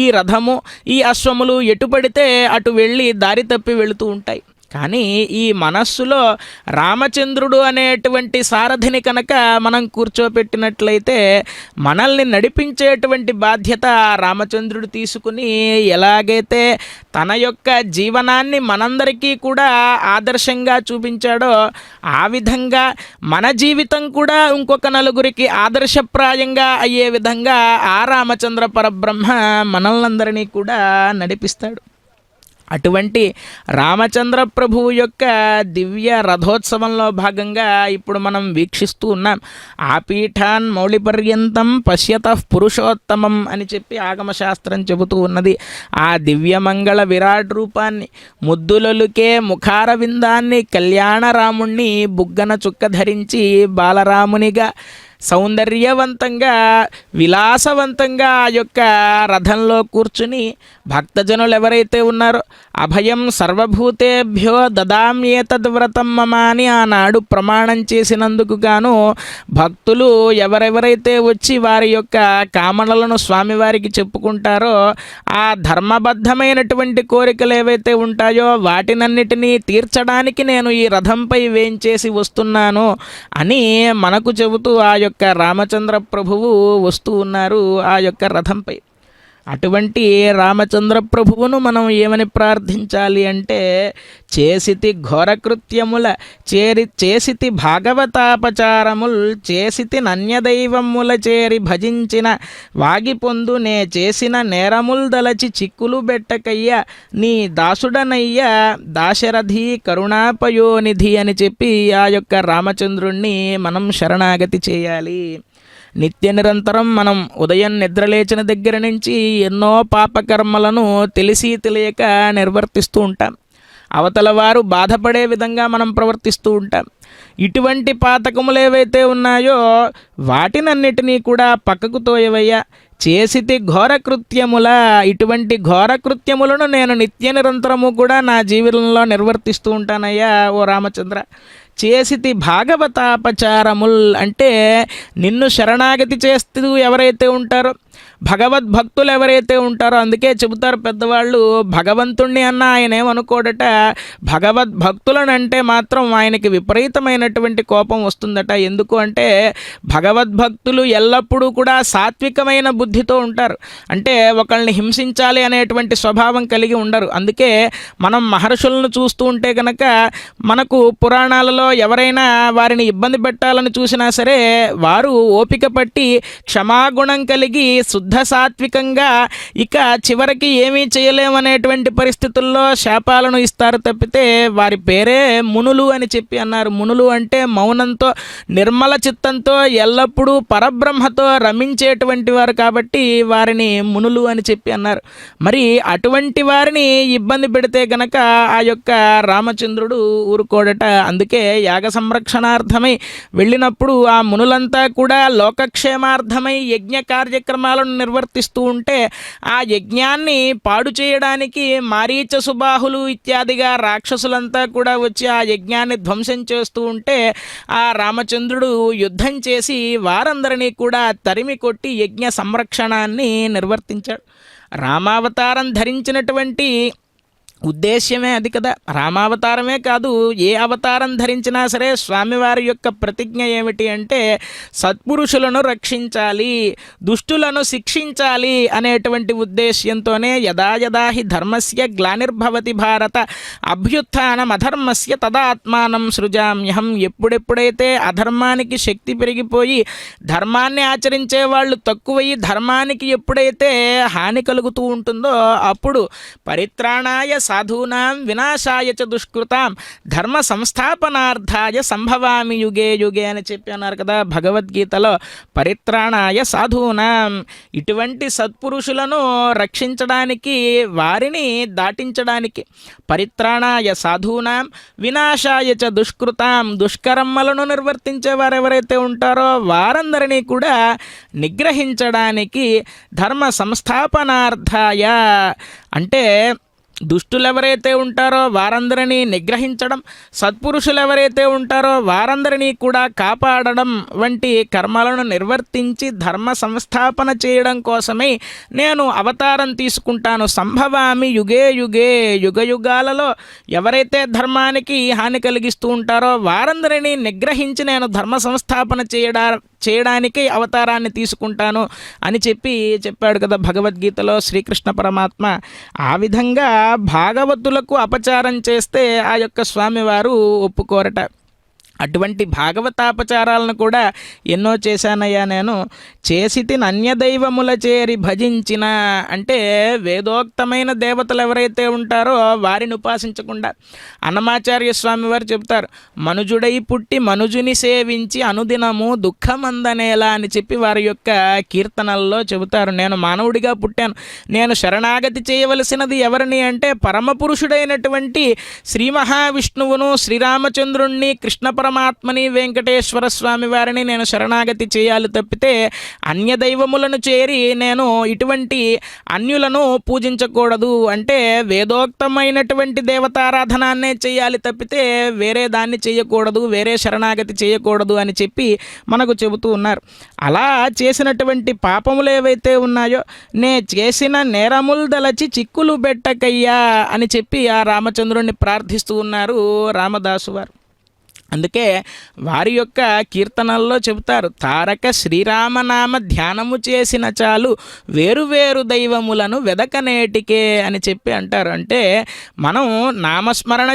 ఈ రథము, ఈ అశ్వములు ఎటు పడితే అటు వెళ్ళి దారి తప్పి వెళుతూ ఉంటాయి. కానీ ఈ మనస్సులో రామచంద్రుడు అనేటువంటి సారథిని కనుక మనం కూర్చోపెట్టినట్లయితే మనల్ని నడిపించేటువంటి బాధ్యత రామచంద్రుడు తీసుకుని ఎలాగైతే తన యొక్క జీవనాన్ని మనందరికీ కూడా ఆదర్శంగా చూపించాడో ఆ విధంగా మన జీవితం కూడా ఇంకొక నలుగురికి ఆదర్శప్రాయంగా అయ్యే విధంగా ఆ రామచంద్ర పరబ్రహ్మ మనల్నందరినీ కూడా నడిపిస్తాడు. అటువంటి రామచంద్ర ప్రభువు యొక్క దివ్య రథోత్సవంలో భాగంగా ఇప్పుడు మనం వీక్షిస్తూ ఉన్నాం. ఆ పీఠాన్ మౌళిపర్యంతం పశ్యతః పురుషోత్తమం అని చెప్పి ఆగమశాస్త్రం చెబుతూ ఉన్నది. ఆ దివ్యమంగళ విరాట్ రూపాన్ని, ముద్దులొలుకే ముఖారవిందాన్ని, కళ్యాణరాముణ్ణి బుగ్గన చుక్క ధరించి బాలరామునిగా సౌందర్యవంతంగా విలాసవంతంగా ఆ యొక్క రథంలో కూర్చుని భక్తజనులు ఎవరైతే ఉన్నారో అభయం సర్వభూతేభ్యో దదామ్యేతద్వ్రతం మమ అని ఆనాడు ప్రమాణం చేసినందుకు గాను భక్తులు ఎవరెవరైతే వచ్చి వారి యొక్క కామనలను స్వామివారికి చెప్పుకుంటారో ఆ ధర్మబద్ధమైనటువంటి కోరికలు ఏవైతే ఉంటాయో వాటినన్నిటినీ తీర్చడానికి నేను ఈ రథంపై వేంచేసి వస్తున్నాను అని మనకు చెబుతూ ఆ యొక్క రామచంద్ర ప్రభువు వస్తూ ఉన్నారు ఆ యొక్క రథంపై. అటువంటి రామచంద్ర ప్రభువును మనం ఏమని ప్రార్థించాలి అంటే, చేసితి ఘోరకృత్యముల చేసితి భాగవతాపచారముల్ చేసితి నన్యదైవముల చేరి భజించిన వాగి పొందు నే చేసిన నేరముల్ దలచి చిక్కులు బెట్టకయ్య నీ దాసుడనయ్య దాశరథి కరుణాపయోనిధి అని చెప్పి ఆ యొక్క రామచంద్రుణ్ణి మనం శరణాగతి చేయాలి. నిత్య నిరంతరం మనం ఉదయం నిద్రలేచిన దగ్గర నుంచి ఎన్నో పాపకర్మలను తెలిసి తెలియక నిర్వర్తిస్తూ ఉంటాం. అవతల వారు బాధపడే విధంగా మనం ప్రవర్తిస్తూ ఉంటాం. ఇటువంటి పాతకములు ఏవైతే ఉన్నాయో వాటినన్నిటినీ కూడా పక్కకు తోయవయ్యా. చేసితి ఘోరకృత్యముల, ఇటువంటి ఘోరకృత్యములను నేను నిత్య నిరంతరము కూడా నా జీవితంలో నిర్వర్తిస్తూ ఉంటానయ్యా ఓ రామచంద్ర. చేసితి భాగవతాపచారముల్ అంటే నిన్ను శరణాగతి చేస్తూ ఎవరైతే ఉంటారో భగవద్భక్తులు ఎవరైతే ఉంటారో, అందుకే చెబుతారు పెద్దవాళ్ళు, భగవంతుణ్ణి అన్న ఆయన ఏమనుకోడట, భగవద్భక్తులను అంటే మాత్రం ఆయనకి విపరీతమైనటువంటి కోపం వస్తుందట. ఎందుకు అంటే భగవద్భక్తులు ఎల్లప్పుడూ కూడా సాత్వికమైన బుద్ధితో ఉంటారు. అంటే ఒకళ్ళని హింసించాలి అనేటువంటి స్వభావం కలిగి ఉండరు. అందుకే మనం మహర్షులను చూస్తూ ఉంటే కనుక మనకు పురాణాలలో ఎవరైనా వారిని ఇబ్బంది పెట్టాలని చూసినా సరే వారు ఓపిక పట్టి క్షమాగుణం కలిగి శుద్ధ సాత్వికంగా ఇక చివరికి ఏమీ చేయలేమనేటువంటి పరిస్థితుల్లో శాపాలను ఇస్తారు తప్పితే వారి పేరే మునులు అని చెప్పి అన్నారు. మునులు అంటే మౌనంతో నిర్మల చిత్తంతో ఎల్లప్పుడూ పరబ్రహ్మతో రమించేటువంటి వారు కాబట్టి వారిని మునులు అని చెప్పి అన్నారు. మరి అటువంటి వారిని ఇబ్బంది పెడితే గనక ఆ యొక్క రామచంద్రుడు ఊరుకోడట. అందుకే యాగ సంరక్షణార్థమై వెళ్ళినప్పుడు ఆ మునులంతా కూడా లోకక్షేమార్థమై యజ్ఞ కార్యక్రమాలను నిర్వర్తిస్తూ ఉంటే ఆ యజ్ఞాన్ని పాడు చేయడానికి మారీచ సుబాహులు ఇత్యాదిగా రాక్షసులంతా కూడా వచ్చి ఆ యజ్ఞాన్ని ధ్వంసం చేస్తూ ఉంటే ఆ రామచంద్రుడు యుద్ధం చేసి వారందరినీ కూడా తరిమి కొట్టి యజ్ఞ సంరక్షణాన్ని నిర్వర్తించాడు. రామావతారం ధరించినటువంటి ఉద్దేశ్యమే అది కదా. రామావతారమే కాదు, ఏ అవతారం ధరించినా సరే స్వామివారి యొక్క ప్రతిజ్ఞ ఏమిటి అంటే సత్పురుషులను రక్షించాలి, దుష్టులను శిక్షించాలి అనేటువంటి ఉద్దేశ్యంతోనే యదా యదా హి ధర్మస్య గ్లానిర్భవతి భారత అభ్యుత్థానం అధర్మస్య తదా ఆత్మానం సృజామ్యహం. ఎప్పుడెప్పుడైతే అధర్మానికి శక్తి పెరిగిపోయి ధర్మాన్ని ఆచరించే వాళ్ళు తక్కువయ్యి ధర్మానికి ఎప్పుడైతే హాని కలుగుతూ ఉంటుందో అప్పుడు పరిత్రాణాయ సాధూనాం వినాశాయ చ దుష్కృతాం ధర్మ సంస్థాపనార్థాయ సంభవామి యుగే యుగే అని చెప్పి అన్నారు కదా భగవద్గీతలో. పరిత్రాణాయ సాధూనాం, ఇటువంటి సత్పురుషులను రక్షించడానికి, వారిని దాటించడానికి. పరిత్రాణాయ సాధూనాం వినాశాయ చ దుష్కృతాం, దుష్కర్మలను నిర్వర్తించే వారు ఎవరైతే ఉంటారో వారందరినీ కూడా నిగ్రహించడానికి. ధర్మ సంస్థాపనార్థాయ అంటే దుష్టులు ఎవరైతే ఉంటారో వారందరినీ నిగ్రహించడం, సత్పురుషులు ఎవరైతే ఉంటారో వారందరినీ కూడా కాపాడడం వంటి కర్మలను నిర్వర్తించి ధర్మ సంస్థాపన చేయడం కోసమే నేను అవతారం తీసుకుంటాను. సంభవామి యుగే యుగే, యుగ యుగాలలో ఎవరైతే ధర్మానికి హాని కలిగిస్తూ ఉంటారో వారందరినీ నిగ్రహించి నేను ధర్మ సంస్థాపన చేయడానికి అవతారాన్ని తీసుకుంటాను అని చెప్పాడు కదా భగవద్గీతలో శ్రీకృష్ణ పరమాత్మ. ఆ విధంగా భాగవతులకు అపచారం చేస్తే ఆ యొక్క స్వామివారు ఒప్పుకోరట. అటువంటి భాగవతాపచారాలను కూడా ఎన్నో చేశానయ్యా నేను. చేసిటి అన్యదైవముల చేరి భజించిన అంటే వేదోక్తమైన దేవతలు ఎవరైతే ఉంటారో వారిని ఉపాసించకుండా. అన్నమాచార్య స్వామి వారు చెబుతారు, మనుజుడై పుట్టి మనుజుని సేవించి అనుదినము దుఃఖమందనేలా అని చెప్పి వారి యొక్క కీర్తనల్లో చెబుతారు. నేను మానవుడిగా పుట్టాను, నేను శరణాగతి చేయవలసినది ఎవరిని అంటే పరమపురుషుడైనటువంటి శ్రీ మహావిష్ణువును, శ్రీరామచంద్రుణ్ణి, కృష్ణ పరమాత్మని, వెంకటేశ్వర స్వామి వారిని నేను శరణాగతి చేయాలి తప్పితే అన్య దైవములను చేరి నేను ఇటువంటి అన్యులను పూజించకూడదు. అంటే వేదోక్తమైనటువంటి దేవతారాధనాన్నే చేయాలి తప్పితే వేరే దాన్ని చేయకూడదు, వేరే శరణాగతి చేయకూడదు అని చెప్పి మనకు చెబుతూ ఉన్నారు. అలా చేసినటువంటి పాపములు ఏవైతే ఉన్నాయో నే చేసిన నేరములు దలచి చిక్కులు పెట్టకయ్యా అని చెప్పి ఆ రామచంద్రుడిని ప్రార్థిస్తూ ఉన్నారు రామదాసు వారు. అందుకే వారి యొక్క కీర్తనల్లో చెబుతారు, తారక శ్రీరామనామ ధ్యానము చేసిన చాలు వేరువేరు దైవములను వెదకనేటికే అని చెప్పి అంటారు. అంటే మనం నామస్మరణ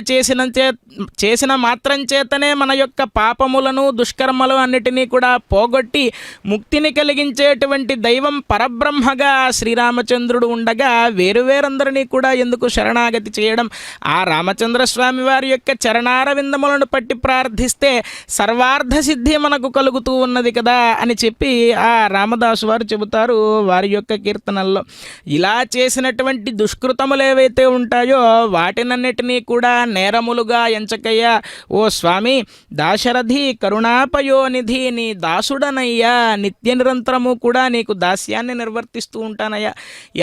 చేసిన మాత్రం చేతనే మన యొక్క పాపములను, దుష్కర్మలు అన్నిటినీ కూడా పోగొట్టి ముక్తిని కలిగించేటువంటి దైవం పరబ్రహ్మగా శ్రీరామచంద్రుడు ఉండగా వేరువేరందరినీ కూడా ఎందుకు శరణాగతి చేయడం? ఆ రామచంద్ర స్వామి వారి యొక్క చరణారవిందములను పట్టి ప్రార్థిస్తే సర్వార్థ సిద్ధి మనకు కలుగుతూ ఉన్నది కదా అని చెప్పి ఆ రామదాసు వారు చెబుతారు వారి యొక్క కీర్తనల్లో. ఇలా చేసినటువంటి దుష్కృతములు ఏవైతే ఉంటాయో వాటినన్నిటినీ కూడా నేరములుగా ఎంచకయ్యా. ఓ స్వామి దాశరథి కరుణాపయోనిధి, నీ దాసుడనయ్యా, నిత్య నిరంతరము కూడా నీకు దాస్యాన్ని నిర్వర్తిస్తూ ఉంటానయ్యా.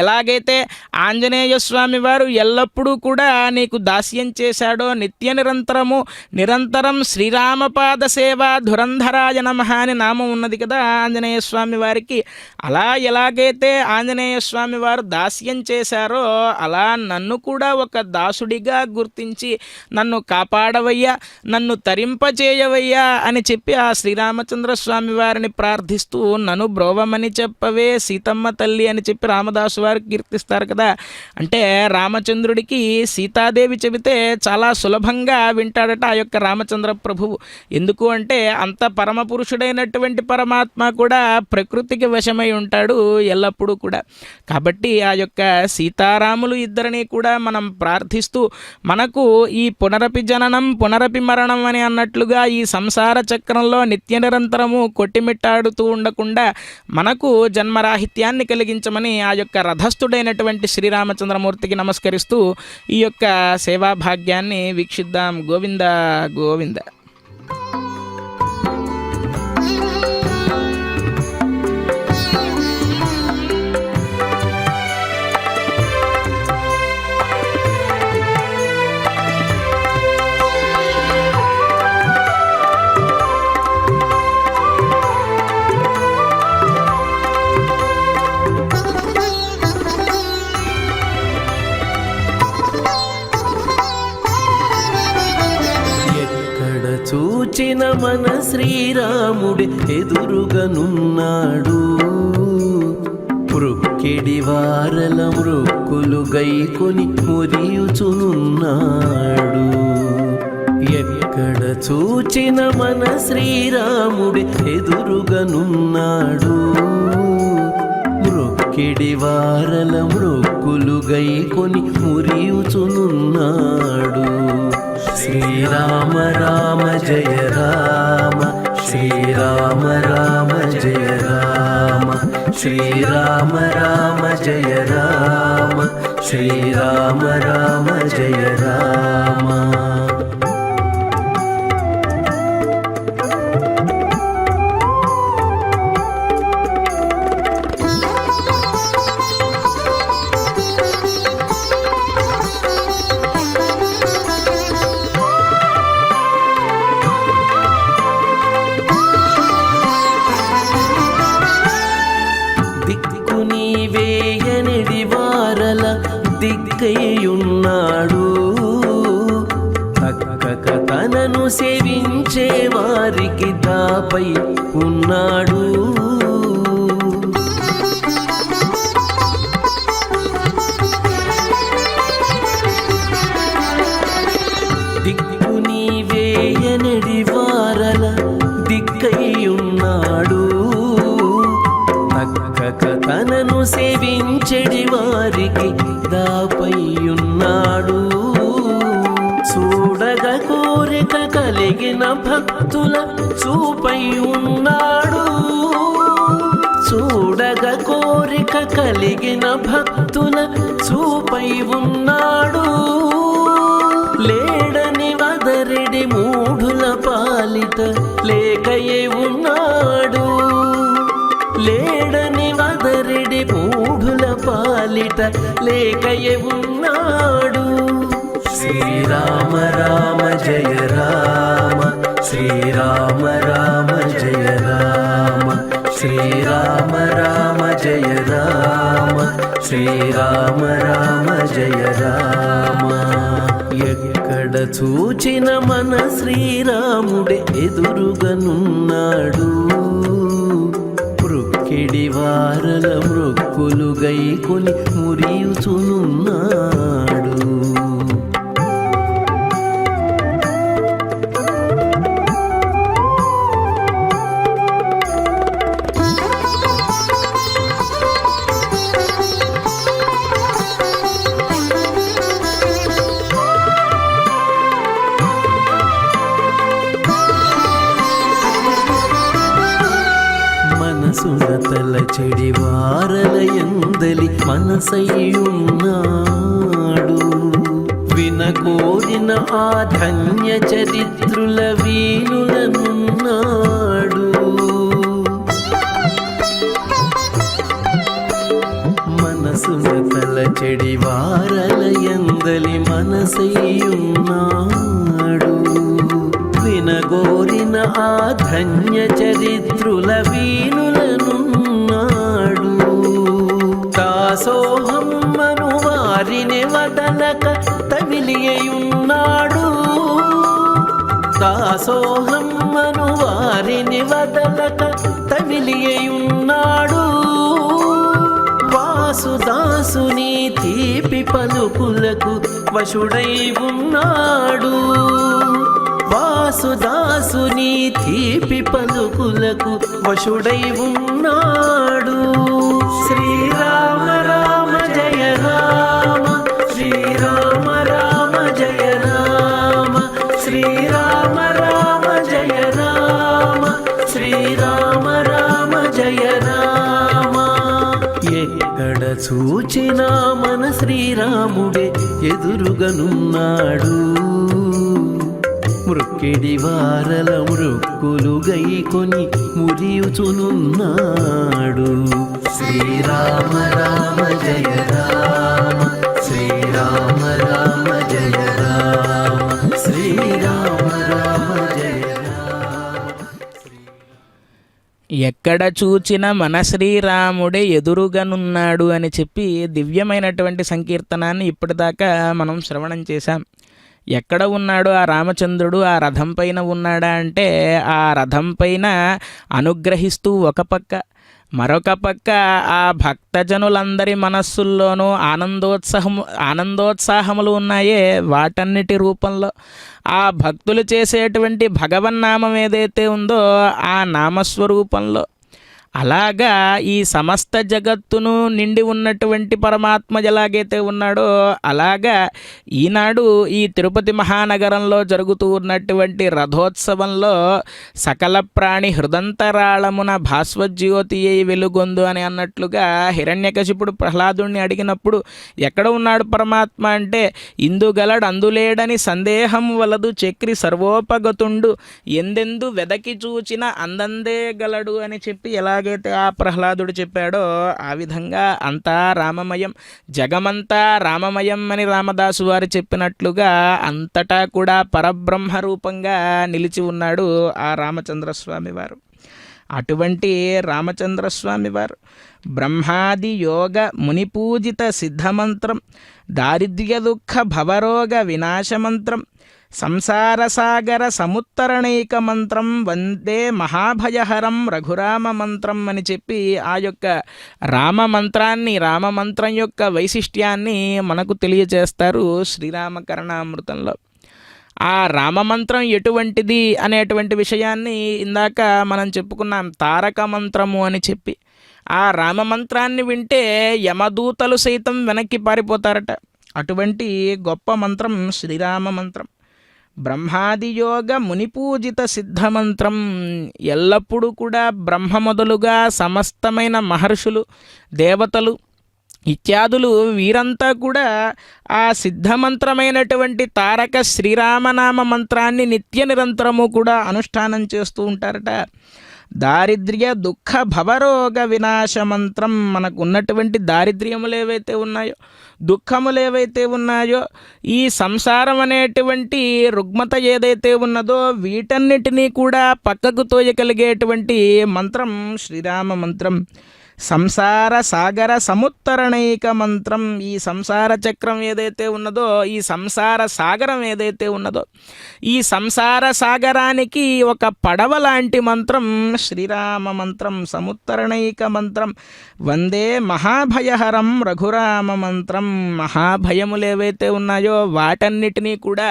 ఎలాగైతే ఆంజనేయ స్వామి వారు ఎల్లప్పుడూ కూడా నీకు దాస్యం చేశాడో, నిత్య నిరంతరం శ్రీరామపాద సేవ ధురంధరాయ నమః అని నామం ఉన్నది కదా ఆంజనేయ స్వామి వారికి. అలా ఎలాగైతే ఆంజనేయ స్వామి వారు దాస్యం చేశారో అలా నన్ను కూడా ఒక దాసుడిగా గుర్తించి నన్ను కాపాడవయ్యా, నన్ను తరింపచేయవయ్యా అని చెప్పి ఆ శ్రీరామచంద్ర స్వామి వారిని ప్రార్థిస్తూ నన్ను బ్రోవమని చెప్పవే సీతమ్మ తల్లి అని చెప్పి రామదాసు వారు కీర్తిస్తారు కదా. అంటే రామచంద్రుడికి సీతాదేవి చెబితే చాలా సులభంగా వింటాడట ఆ యొక్క రామచంద్ర ప్రభువు. ఎందుకు అంటే అంత పరమ పురుషుడైనటువంటి పరమాత్మ కూడా ప్రకృతికి వశమై ఉంటాడు ఎల్లప్పుడూ కూడా. కాబట్టి ఆ యొక్క సీతారాములు ఇద్దరిని కూడా మనం ప్రార్థిస్తూ మనకు ఈ పునరపి జననం పునరపి మరణం అని అన్నట్లుగా ఈ సంసార చక్రంలో నిత్య నిరంతరము కొట్టిమిట్టాడుతూ ఉండకుండా మనకు జన్మరాహిత్యాన్ని కలిగించమని ఆ యొక్క రథస్థుడైనటువంటి శ్రీరామచంద్రమూర్తికి నమస్కరిస్తూ ఈ యొక్క సేవాభాగ్యాన్ని వీక్షిద్దాం. గోవింద గోవింద. చూచిన మన శ్రీరాముడే ఎదురుగనున్నాడు, మృక్కిడి వారల మృక్కులు గైకొని మురియుచునున్నాడు. ఎక్కడ చూచిన మన శ్రీరాముడే ఎదురుగనున్నాడు, మృక్కిడి వారల మృక్కులు గైకొని మురియుచునున్నాడు. శ్రీరామ రామ జయ రామ, శ్రీరామ రామ జయ రామ, శ్రీరామ రామ జయ రామ, శ్రీరామ రామ జయ రామ. దిక్కయ్యున్నాడు. తక్కక తనను సేవించే వారికి దాపై ఉన్నాడు. దిక్కు నీవేయనడి వారల దిక్కయ్యున్నాడు. తక్కక తనను సేవించడి వారికి దాపై ఉన్నాడు. చూడగ కోరిక కలిగిన భక్తుల చూపై ఉన్నాడు. చూడగ కోరిక కలిగిన భక్తుల చూపై ఉన్నాడు. లేడని వదరెడి మూఢుల పాలిట లేకయే ఉన్నాడు. లేడని వదరెడి మూఢుల పాలిట లేకయే ఉన్నాడు. శ్రీరామ రామ జయ రామ, శ్రీరామ రామ జయ రామ, శ్రీరామ రామ జయ రామ, శ్రీరామ రామ జయ రామ. ఎక్కడ చూచిన మన శ్రీరాముడే ఎదురుగనున్నాడు. మృక్కిడి వారల మృక్కులు గైకొని మురియుచునున్నాడు. మనసునతల చెడి వారలయందలి మనసయ్యున్నాడు. వినకోరిన ఆ ధన్య చరిత్రుల వీనులనున్నాడు. మనసునతల చెడి వారలయందలి మనసయ్యున్నాడు. వినగోరిన ఆ ధన్య చరిత్రుల వీనులనున్నాడు. దాసోహమ్మను వారిని వదలక తవిలియున్నాడు. దాసోహమ్మను వారిని వదలక తవిలియున్నాడు. వాసుదాసుని తీపి పలుకులకు వశుడై ఉన్నాడు. వాసుదాసుని తీపి పలుకులకు వశుడై ఉన్నాడు. శ్రీరామ రామ జయ రామ, శ్రీరామ రామ జయ రామ, శ్రీరామ రామ జయ రామ, శ్రీరామ రామ జయ రామ. ఎక్కడ చూచినా మన శ్రీరాముడే ఎదురుగనున్నాడు. మృక్కిడి వారల మృక్కులు గైకొని మురియుచునున్నాడు. శ్రీరామ రామ జయ రామ, శ్రీరామ రామ జయ రామ, శ్రీరామ రామ జయ రామ. ఎక్కడ చూచిన మన శ్రీరాముడే ఎదురుగనున్నాడు అని చెప్పి దివ్యమైనటువంటి సంకీర్తనాన్ని ఇప్పటిదాకా మనం శ్రవణం చేశాం. ఎక్కడ ఉన్నాడు ఆ రామచంద్రుడు? ఆ రథం పైన ఉన్నాడా అంటే ఆ రథం పైన అనుగ్రహిస్తూ ఒక పక్క, మరొక పక్క ఆ భక్తజనులందరి మనస్సుల్లోనూ ఆనందోత్సాహములు ఉన్నాయే, వాటన్నిటి రూపంలో ఆ భక్తులు చేసేటువంటి భగవన్నామం ఏదైతే ఉందో ఆ నామస్వరూపంలో, అలాగా ఈ సమస్త జగత్తును నిండి ఉన్నటువంటి పరమాత్మ ఎలాగైతే ఉన్నాడో అలాగా ఈనాడు ఈ తిరుపతి మహానగరంలో జరుగుతూ ఉన్నటువంటి రథోత్సవంలో సకల ప్రాణి హృదంతరాళమున భాస్వజ్యోతి అయి వెలుగొందు అని అన్నట్లుగా హిరణ్యకశిపుడు ప్రహ్లాదుణ్ణి అడిగినప్పుడు ఎక్కడ ఉన్నాడు పరమాత్మ అంటే ఇందుగలడు అందులేడని సందేహం వలదు చక్రి సర్వోపగతుండు ఎందెందు వెదకి చూచిన అందందే గలడు అని చెప్పి ఎలాగైతే ఆ ప్రహ్లాదుడు చెప్పాడో ఆ విధంగా అంతా రామమయం, జగమంతా రామమయం అని రామదాసు వారు చెప్పినట్లుగా అంతటా కూడా పరబ్రహ్మ రూపంగా నిలిచి ఉన్నాడు ఆ రామచంద్రస్వామి వారు. అటువంటి రామచంద్రస్వామి వారు బ్రహ్మాది యోగ మునిపూజిత సిద్ధమంత్రం, దారిద్ర్య దుఃఖ భవరోగ వినాశమంత్రం, సంసార సాగర సముత్తరణైక మంత్రం, వందే మహాభయహరం రఘురామ మంత్రం అని చెప్పి ఆ యొక్క రామమంత్రాన్ని, రామమంత్రం యొక్క వైశిష్ట్యాన్ని మనకు తెలియజేస్తారు శ్రీరామకరణామృతంలో. ఆ రామమంత్రం ఎటువంటిది అనేటువంటి విషయాన్ని ఇందాక మనం చెప్పుకున్నాం, తారక మంత్రము అని చెప్పి. ఆ రామమంత్రాన్ని వింటే యమదూతలు సైతం వెనక్కి పారిపోతారట. అటువంటి గొప్ప మంత్రం శ్రీరామ మంత్రం. బ్రహ్మాదియోగ మునిపూజిత సిద్ధమంత్రం. ఎల్లప్పుడూ కూడా బ్రహ్మ మొదలుగా సమస్తమైన మహర్షులు, దేవతలు ఇత్యాదులు వీరంతా కూడా ఆ సిద్ధమంత్రమైనటువంటి తారక శ్రీరామనామ మంత్రాన్ని నిత్య నిరంతరము కూడా అనుష్ఠానం చేస్తూ ఉంటారట. దారిద్ర్య దుఃఖ భవరోగ వినాశ మంత్రం. మనకు ఉన్నటువంటి దారిద్ర్యములు ఏవైతే ఉన్నాయో, దుఃఖములు ఏవైతే ఉన్నాయో, ఈ సంసారం అనేటువంటి రుగ్మత ఏదైతే ఉన్నదో వీటన్నిటినీ కూడా పక్కకు తోయగలిగేటువంటి మంత్రం శ్రీరామ మంత్రం. సంసార సాగర సముత్తరణైక మంత్రం. ఈ సంసార చక్రం ఏదైతే ఉన్నదో, ఈ సంసార సాగరం ఏదైతే ఉన్నదో, ఈ సంసార సాగరానికి ఒక పడవ లాంటి మంత్రం శ్రీరామ మంత్రం, సముత్తరణైక మంత్రం. వందే మహాభయహరం రఘురామ మంత్రం. మహాభయములు ఏవైతే ఉన్నాయో వాటన్నిటినీ కూడా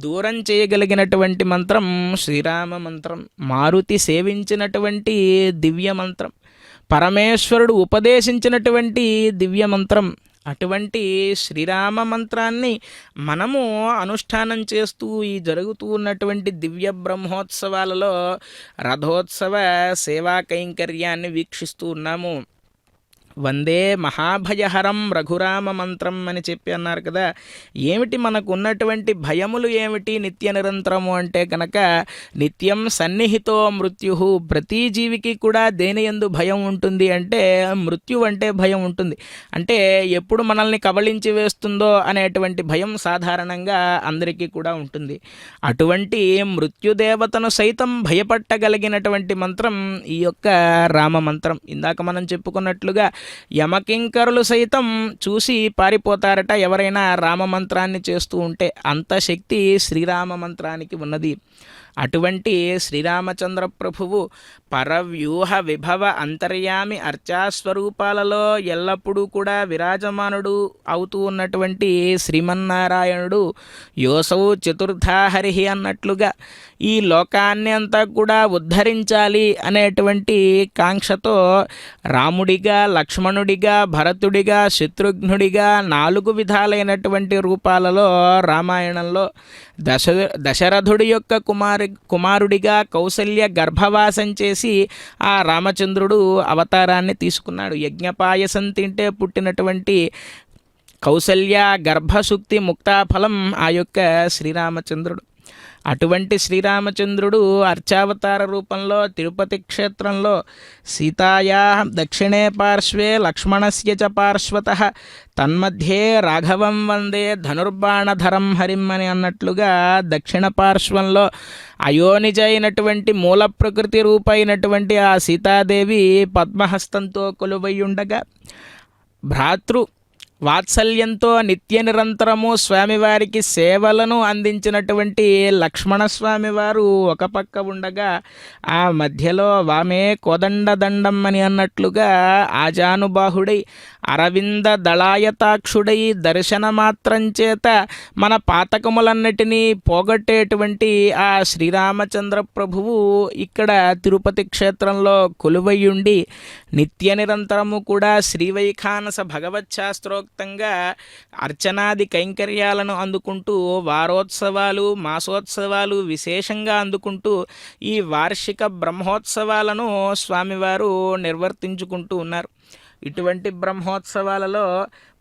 దూరం చేయగలిగినటువంటి మంత్రం శ్రీరామ మంత్రం. మారుతి సేవించినటువంటి దివ్య మంత్రం, పరమేశ్వరుడు ఉపదేశించినటువంటి దివ్య మంత్రం. అటువంటి శ్రీరామ మంత్రాన్ని మనము అనుష్ఠానం చేస్తూ ఈ జరుగుతూ ఉన్నటువంటి దివ్య బ్రహ్మోత్సవాలలో రథోత్సవ సేవా కైంకర్యాన్ని వీక్షిస్తూ ఉన్నాము. వందే మహాభయహరం రఘురామ మంత్రం అని చెప్పి అన్నారు కదా. ఏమిటి మనకు ఉన్నటువంటి భయములు ఏమిటి నిత్య నిరంతరము అంటే కనుక, నిత్యం సన్నిహితో మృత్యు. ప్రతి జీవికి కూడా దేని యందు భయం ఉంటుంది అంటే మృత్యు అంటే భయం ఉంటుంది. అంటే ఎప్పుడు మనల్ని కబళించి వేస్తుందో అనేటువంటి భయం సాధారణంగా అందరికీ కూడా ఉంటుంది. అటువంటి మృత్యుదేవతను సైతం భయపట్టగలిగినటువంటి మంత్రం ఈ యొక్క రామ మంత్రం. ఇందాక మనం చెప్పుకున్నట్లుగా యమకింకరులు సైతం చూసి పారిపోతారట ఎవరైనా రామమంత్రాన్ని చేస్తూ ఉంటే. అంత శక్తి శ్రీరామ మంత్రానికి ఉన్నది. అటువంటి శ్రీరామచంద్ర ప్రభువు పరవ్యూహ విభవ అంతర్యామి అర్చాస్వరూపాలలో ఎల్లప్పుడూ కూడా విరాజమానుడు అవుతూ ఉన్నటువంటి శ్రీమన్నారాయణుడు యోసౌ చతుర్థాహరి అన్నట్లుగా ఈ లోకాన్ని అంతా కూడా ఉద్ధరించాలి అనేటువంటి కాంక్షతో రాముడిగా, లక్ష్మణుడిగా, భరతుడిగా, శత్రుఘ్నుడిగా 4 విధాలైనటువంటి రూపాలలో రామాయణంలో దశరథుడి యొక్క కుమారుడిగా కౌసల్య గర్భవాసం చేసి ఆ రామచంద్రుడు అవతారాన్ని తీసుకున్నాడు. యజ్ఞపాయసం తింటే పుట్టినటువంటి కౌసల్య గర్భసుక్తి ముక్తాఫలం ఆ యొక్క శ్రీరామచంద్రుడు. అటువంటి శ్రీరామచంద్రుడు అర్చావతార రూపంలో తిరుపతి క్షేత్రంలో సీతాయా దక్షిణే పార్శ్వే లక్ష్మణస్య చ పార్శ్వతః తన్మధ్యే రాఘవం వందే ధనుర్బాణధరం హరిం అని అన్నట్లుగా దక్షిణ పార్శ్వంలో అయోనిజ అయినటువంటి మూల ప్రకృతి రూపైనటువంటి ఆ సీతాదేవి పద్మహస్తంతో కొలువై ఉండగా, భ్రాతృ వాత్సల్యంతో నిత్య నిరంతరము స్వామివారికి సేవలను అందించినటువంటి లక్ష్మణస్వామి వారు ఒక పక్క ఉండగా, ఆ మధ్యలో వామే కోదండదండం అని అన్నట్లుగా ఆజానుబాహుడై అరవింద దళాయతాక్షుడై దర్శనమాత్రం చేత మన పాతకములన్నిటినీ పోగొట్టేటువంటి ఆ శ్రీరామచంద్ర ప్రభువు ఇక్కడ తిరుపతి క్షేత్రంలో కొలువయ్యుండి నిత్య నిరంతరము కూడా శ్రీవైఖానస భగవచ్శాస్త్రోక్తంగా అర్చనాది కైంకర్యాలను అందుకుంటూ వారోత్సవాలు, మాసోత్సవాలు విశేషంగా అందుకుంటూ ఈ వార్షిక బ్రహ్మోత్సవాలను స్వామివారు నిర్వర్తించుకుంటూ ఉన్నారు. ఇటువంటి బ్రహ్మోత్సవాలలో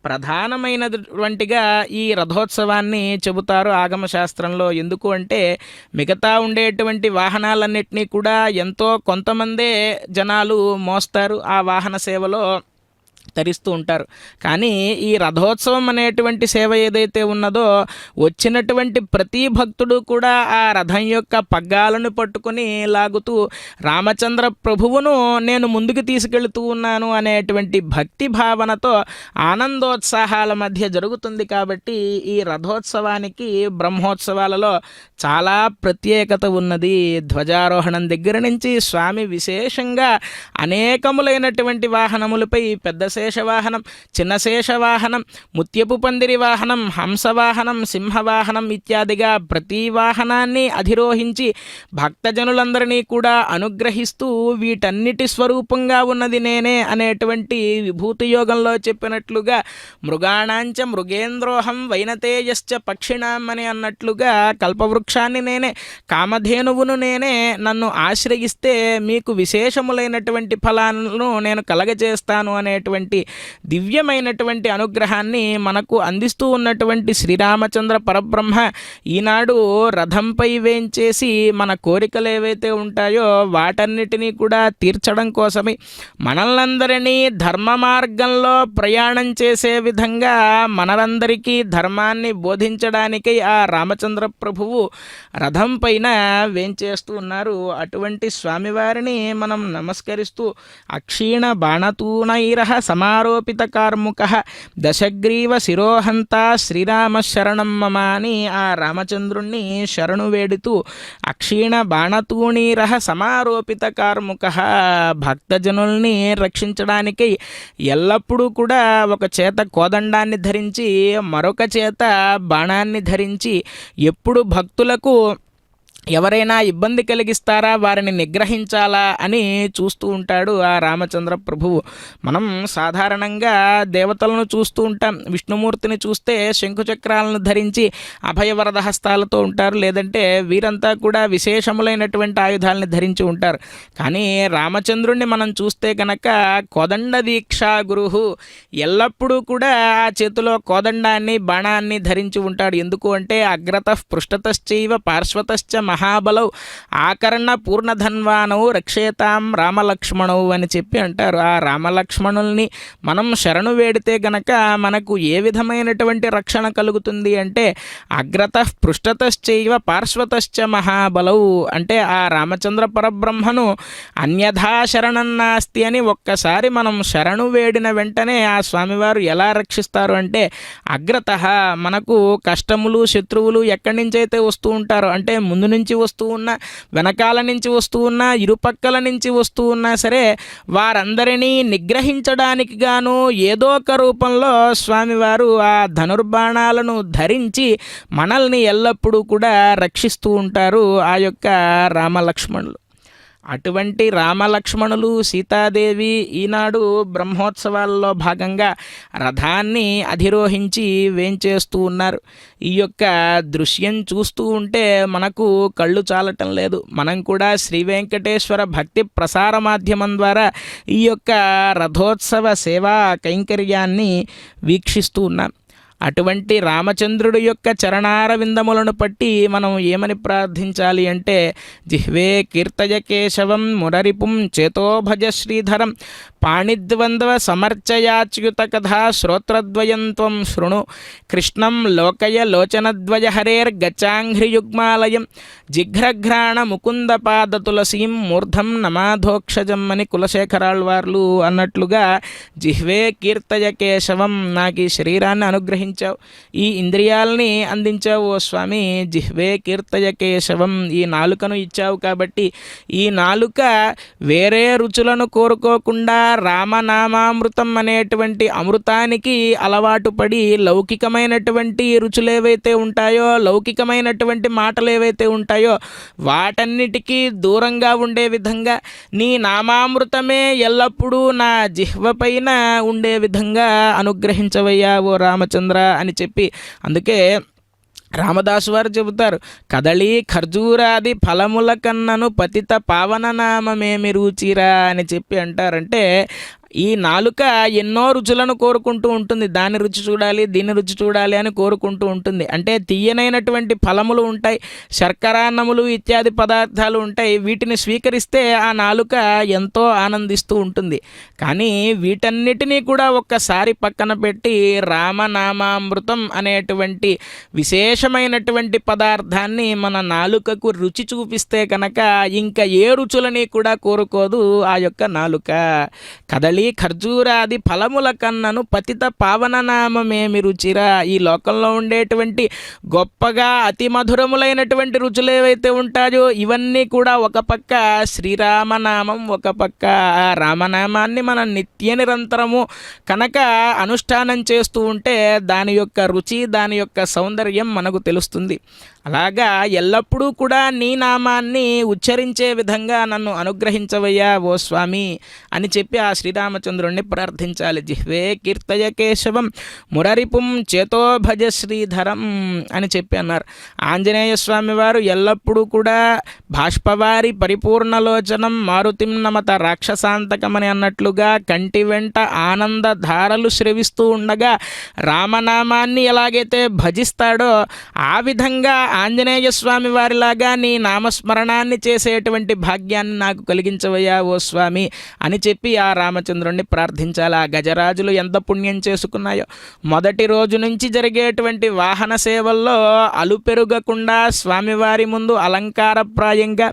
ప్రధానమైనటువంటిగా ఈ రథోత్సవాన్ని చెబుతారు ఆగమశాస్త్రంలో. ఎందుకు అంటే మిగతా ఉండేటువంటి వాహనాలన్నింటినీ కూడా ఎంతో కొంతమందే జనాలు మోస్తారు. ఆ వాహన సేవలో తరిస్తూ ఉంటారు. కానీ ఈ రథోత్సవం అనేటువంటి సేవ ఏదైతే ఉన్నదో వచ్చినటువంటి ప్రతి భక్తుడు కూడా ఆ రథం యొక్క పగ్గాలను పట్టుకొని లాగుతూ రామచంద్ర ప్రభువును నేను ముందుకు తీసుకెళ్తూ ఉన్నాను అనేటువంటి భక్తి భావనతో ఆనందోత్సాహాల మధ్య జరుగుతుంది. కాబట్టి ఈ రథోత్సవానికి బ్రహ్మోత్సవాలలో చాలా ప్రత్యేకత ఉన్నది. ధ్వజారోహణం దగ్గర నుంచి స్వామి విశేషంగా అనేకములైనటువంటి వాహనములపై పెద్ద శేషవాహనం, చిన్న శేషవాహనం, ముత్యపు పందిరి వాహనం, హంసవాహనం, సింహవాహనం ఇత్యాదిగా ప్రతి వాహనాన్ని అధిరోహించి భక్తజనులందరినీ కూడా అనుగ్రహిస్తూ వీటన్నిటి స్వరూపంగా ఉన్నది నేనే అనేటువంటి విభూతి యోగంలో చెప్పినట్లుగా మృగాణాంచ మృగేంద్రోహం వైనతేయశ్చ పక్షిణాం అని అన్నట్లుగా కల్పవృక్షాన్ని నేనే, కామధేనువును నేనే, నన్ను ఆశ్రయిస్తే మీకు విశేషములైనటువంటి ఫలాలను నేను కలగజేస్తాను అనేటువంటి దివ్యమైనటువంటి అనుగ్రహాన్ని మనకు అందిస్తూ ఉన్నటువంటి శ్రీరామచంద్ర పరబ్రహ్మ ఈనాడు రథంపై వేంచేసి మన కోరికలు ఏవైతే ఉంటాయో వాటన్నిటినీ కూడా తీర్చడం కోసమే మనల్నందరినీ ధర్మ మార్గంలో ప్రయాణం చేసే విధంగా మనందరికీ ధర్మాన్ని బోధించడానికై ఆ రామచంద్ర ప్రభువు రథం పైన వేంచేస్తూ ఉన్నారు. అటువంటి స్వామివారిని మనం నమస్కరిస్తూ అక్షీణ బాణతూనైరః సమారోపిత కార్ముక దశగ్రీవ శిరోహంత శ్రీరామ శరణం మమ అని ఆ రామచంద్రుణ్ణి శరణు వేడుతూ అక్షీణ బాణతూణీరః సమారోపిత కార్ముక భక్తజనుల్ని రక్షించడానికి ఎల్లప్పుడూ కూడా ఒక చేత కోదండాన్ని ధరించి మరొక చేత బాణాన్ని ధరించి ఎప్పుడు భక్తులకు ఎవరైనా ఇబ్బంది కలిగిస్తారా, వారిని నిగ్రహించాలా అని చూస్తూ ఉంటాడు ఆ రామచంద్ర ప్రభువు. మనం సాధారణంగా దేవతలను చూస్తూ ఉంటాం. విష్ణుమూర్తిని చూస్తే శంఖుచక్రాలను ధరించి అభయవరద హస్తాలతో ఉంటారు, లేదంటే వీరంతా కూడా విశేషములైనటువంటి ఆయుధాలని ధరించి ఉంటారు. కానీ రామచంద్రుణ్ణి మనం చూస్తే కనుక కోదండ దీక్షా గురుహు, ఎల్లప్పుడూ కూడా ఆ చేతిలో కోదండాన్ని బాణాన్ని ధరించి ఉంటాడు. ఎందుకు అంటే అగ్రత పృష్ఠతశ్చైవ పార్శ్వతశ్చ మహాబలౌ ఆకర్ణ పూర్ణధన్వానవు రక్షేతాం రామలక్ష్మణవు అని చెప్పి అంటారు. ఆ రామలక్ష్మణుల్ని మనం శరణు వేడితే గనక మనకు ఏ విధమైనటువంటి రక్షణ కలుగుతుంది అంటే అగ్రత పృష్ఠతశ్చైవ పార్శ్వతశ్చ మహాబలవు అంటే ఆ రామచంద్ర పరబ్రహ్మను అన్యథా శరణం నాస్తి అని ఒక్కసారి మనం శరణు వేడిన వెంటనే ఆ స్వామివారు ఎలా రక్షిస్తారు అంటే అగ్రత మనకు కష్టములు శత్రువులు ఎక్కడి నుంచి అయితే వస్తూ ఉంటారో అంటే ముందు నుంచి వస్తూ ఉన్నా, వెనకాల నుంచి వస్తూ ఉన్నా, ఇరుపక్కల నుంచి వస్తూ ఉన్నా సరే వారందరినీ నిగ్రహించడానికి గాను ఏదో ఒక రూపంలో స్వామివారు ఆ ధనుర్బాణాలను ధరించి మనల్ని ఎల్లప్పుడూ కూడా రక్షిస్తూ ఉంటారు ఆ యొక్క రామలక్ష్మణులు. అటువంటి రామలక్ష్మణులు సీతాదేవి ఈనాడు బ్రహ్మోత్సవాల్లో భాగంగా రథాన్ని అధిరోహించి వేంచేస్తూ ఉన్నారు. ఈ యొక్క దృశ్యం చూస్తూ ఉంటే మనకు కళ్ళు చాలటం లేదు. మనం కూడా శ్రీ వెంకటేశ్వర భక్తి ప్రసార మాధ్యమం ద్వారా ఈ యొక్క రథోత్సవ సేవా కైంకర్యాన్ని వీక్షిస్తూ ఉన్నాం. అటువంటి రామచంద్రుడి యొక్క చరణార విందములను పట్టి మనం ఏమని ప్రార్థించాలి అంటే జిహ్వే కీర్తయ కేశవం మురరిపుం చేతో భజ శ్రీధరం పాణిద్వంద్వ సమర్చయాచ్యుత కథా శ్రోత్రద్వయం త్వం శృణు కృష్ణం లోకయ లోచనద్వయ హరేర్గచ్చాంఘ్రియుగ్మాలయం జిఘ్రఘ్రాణ ముకుంద పాద తులసీం మూర్ధం నమాధోక్షజం అని కులశేఖరాళ్వార్లు అన్నట్లుగా జిహ్వే కీర్తయ కేశవం, నాకు ఈ శరీరాన్ని అనుగ్రహించావు, ఈ ఇంద్రియాలని అందించావు ఓ స్వామి. జిహ్వే కీర్తయ కేశవం, ఈ నాలుకను ఇచ్చావు కాబట్టి ఈ నాలుక వేరే రుచులను కోరుకోకుండా రామనామామృతం అనేటువంటి అమృతానికి అలవాటు పడి లౌకికమైనటువంటి రుచులు ఏవైతే ఉంటాయో, లౌకికమైనటువంటి మాటలు ఏవైతే ఉంటాయో వాటన్నిటికీ దూరంగా ఉండే విధంగా నీ నామామృతమే ఎల్లప్పుడూ నా జిహ్వ పైన ఉండే విధంగా అనుగ్రహించవయ్యా ఓ రామచంద్ర అని చెప్పి, అందుకే రామదాసు వారు చెబుతారు కదళీ ఖర్జూరాది ఫలముల కన్నను పతిత పావన నామమేమి రుచిరా అని చెప్పి అంటారంటే ఈ నాలుక ఎన్నో రుచులను కోరుకుంటూ ఉంటుంది. దాని రుచి చూడాలి, దీని రుచి చూడాలి అని కోరుకుంటూ ఉంటుంది. అంటే తీయనైనటువంటి ఫలములు ఉంటాయి, శర్కరాన్నములు ఇత్యాది పదార్థాలు ఉంటాయి. వీటిని స్వీకరిస్తే ఆ నాలుక ఎంతో ఆనందిస్తూ ఉంటుంది. కానీ వీటన్నిటినీ కూడా ఒక్కసారి పక్కన పెట్టి రామనామామృతం అనేటువంటి విశేషమైనటువంటి పదార్థాన్ని మన నాలుకకు రుచి చూపిస్తే కనుక ఇంకా ఏ రుచులని కూడా కోరుకోదు ఆ యొక్క నాలుక. కదలి ఖర్జూరాది ఫలముల కన్నను పతిత పావననామమేమి రుచిరా. ఈ లోకంలో ఉండేటువంటి గొప్పగా అతి మధురములైనటువంటి రుచులు ఏవైతే ఉంటాయో ఇవన్నీ కూడా ఒక పక్క శ్రీరామనామం, ఒక పక్క రామనామాన్ని మనం నిత్య నిరంతరము కనుక అనుష్ఠానం చేస్తూ ఉంటే దాని యొక్క రుచి, దాని యొక్క సౌందర్యం మనకు తెలుస్తుంది. అలాగా ఎల్లప్పుడూ కూడా నీ నామాన్ని ఉచ్చరించే విధంగా నన్ను అనుగ్రహించవయ్యా ఓ స్వామి అని చెప్పి ఆ శ్రీరామచంద్రుణ్ణి ప్రార్థించాలి. జిహ్వే కీర్తయ కేశవం మురరిపుం చేతో భజ శ్రీధరం అని చెప్పి అన్నారు. ఆంజనేయ స్వామి వారు ఎల్లప్పుడూ కూడా బాష్పవారి పరిపూర్ణలోచనం మారుతిం నమత రాక్షసాంతకమని అన్నట్లుగా కంటి వెంట ఆనంద ధారలు స్రవిస్తూ ఉండగా రామనామాన్ని ఎలాగైతే భజిస్తాడో ఆ విధంగా ఆంజనేయ స్వామి వారిలాగా నీ నామస్మరణాన్ని చేసేటువంటి భాగ్యాన్ని నాకు కలిగించవయ్యా ఓ స్వామి అని చెప్పి ఆ రామచంద్రుణ్ణి ప్రార్థించాలి. ఆ గజరాజులు ఎంత పుణ్యం చేసుకున్నాయో. మొదటి రోజు నుంచి జరిగేటువంటి వాహన సేవల్లో అలుపెరుగకుండా స్వామివారి ముందు అలంకారప్రాయంగా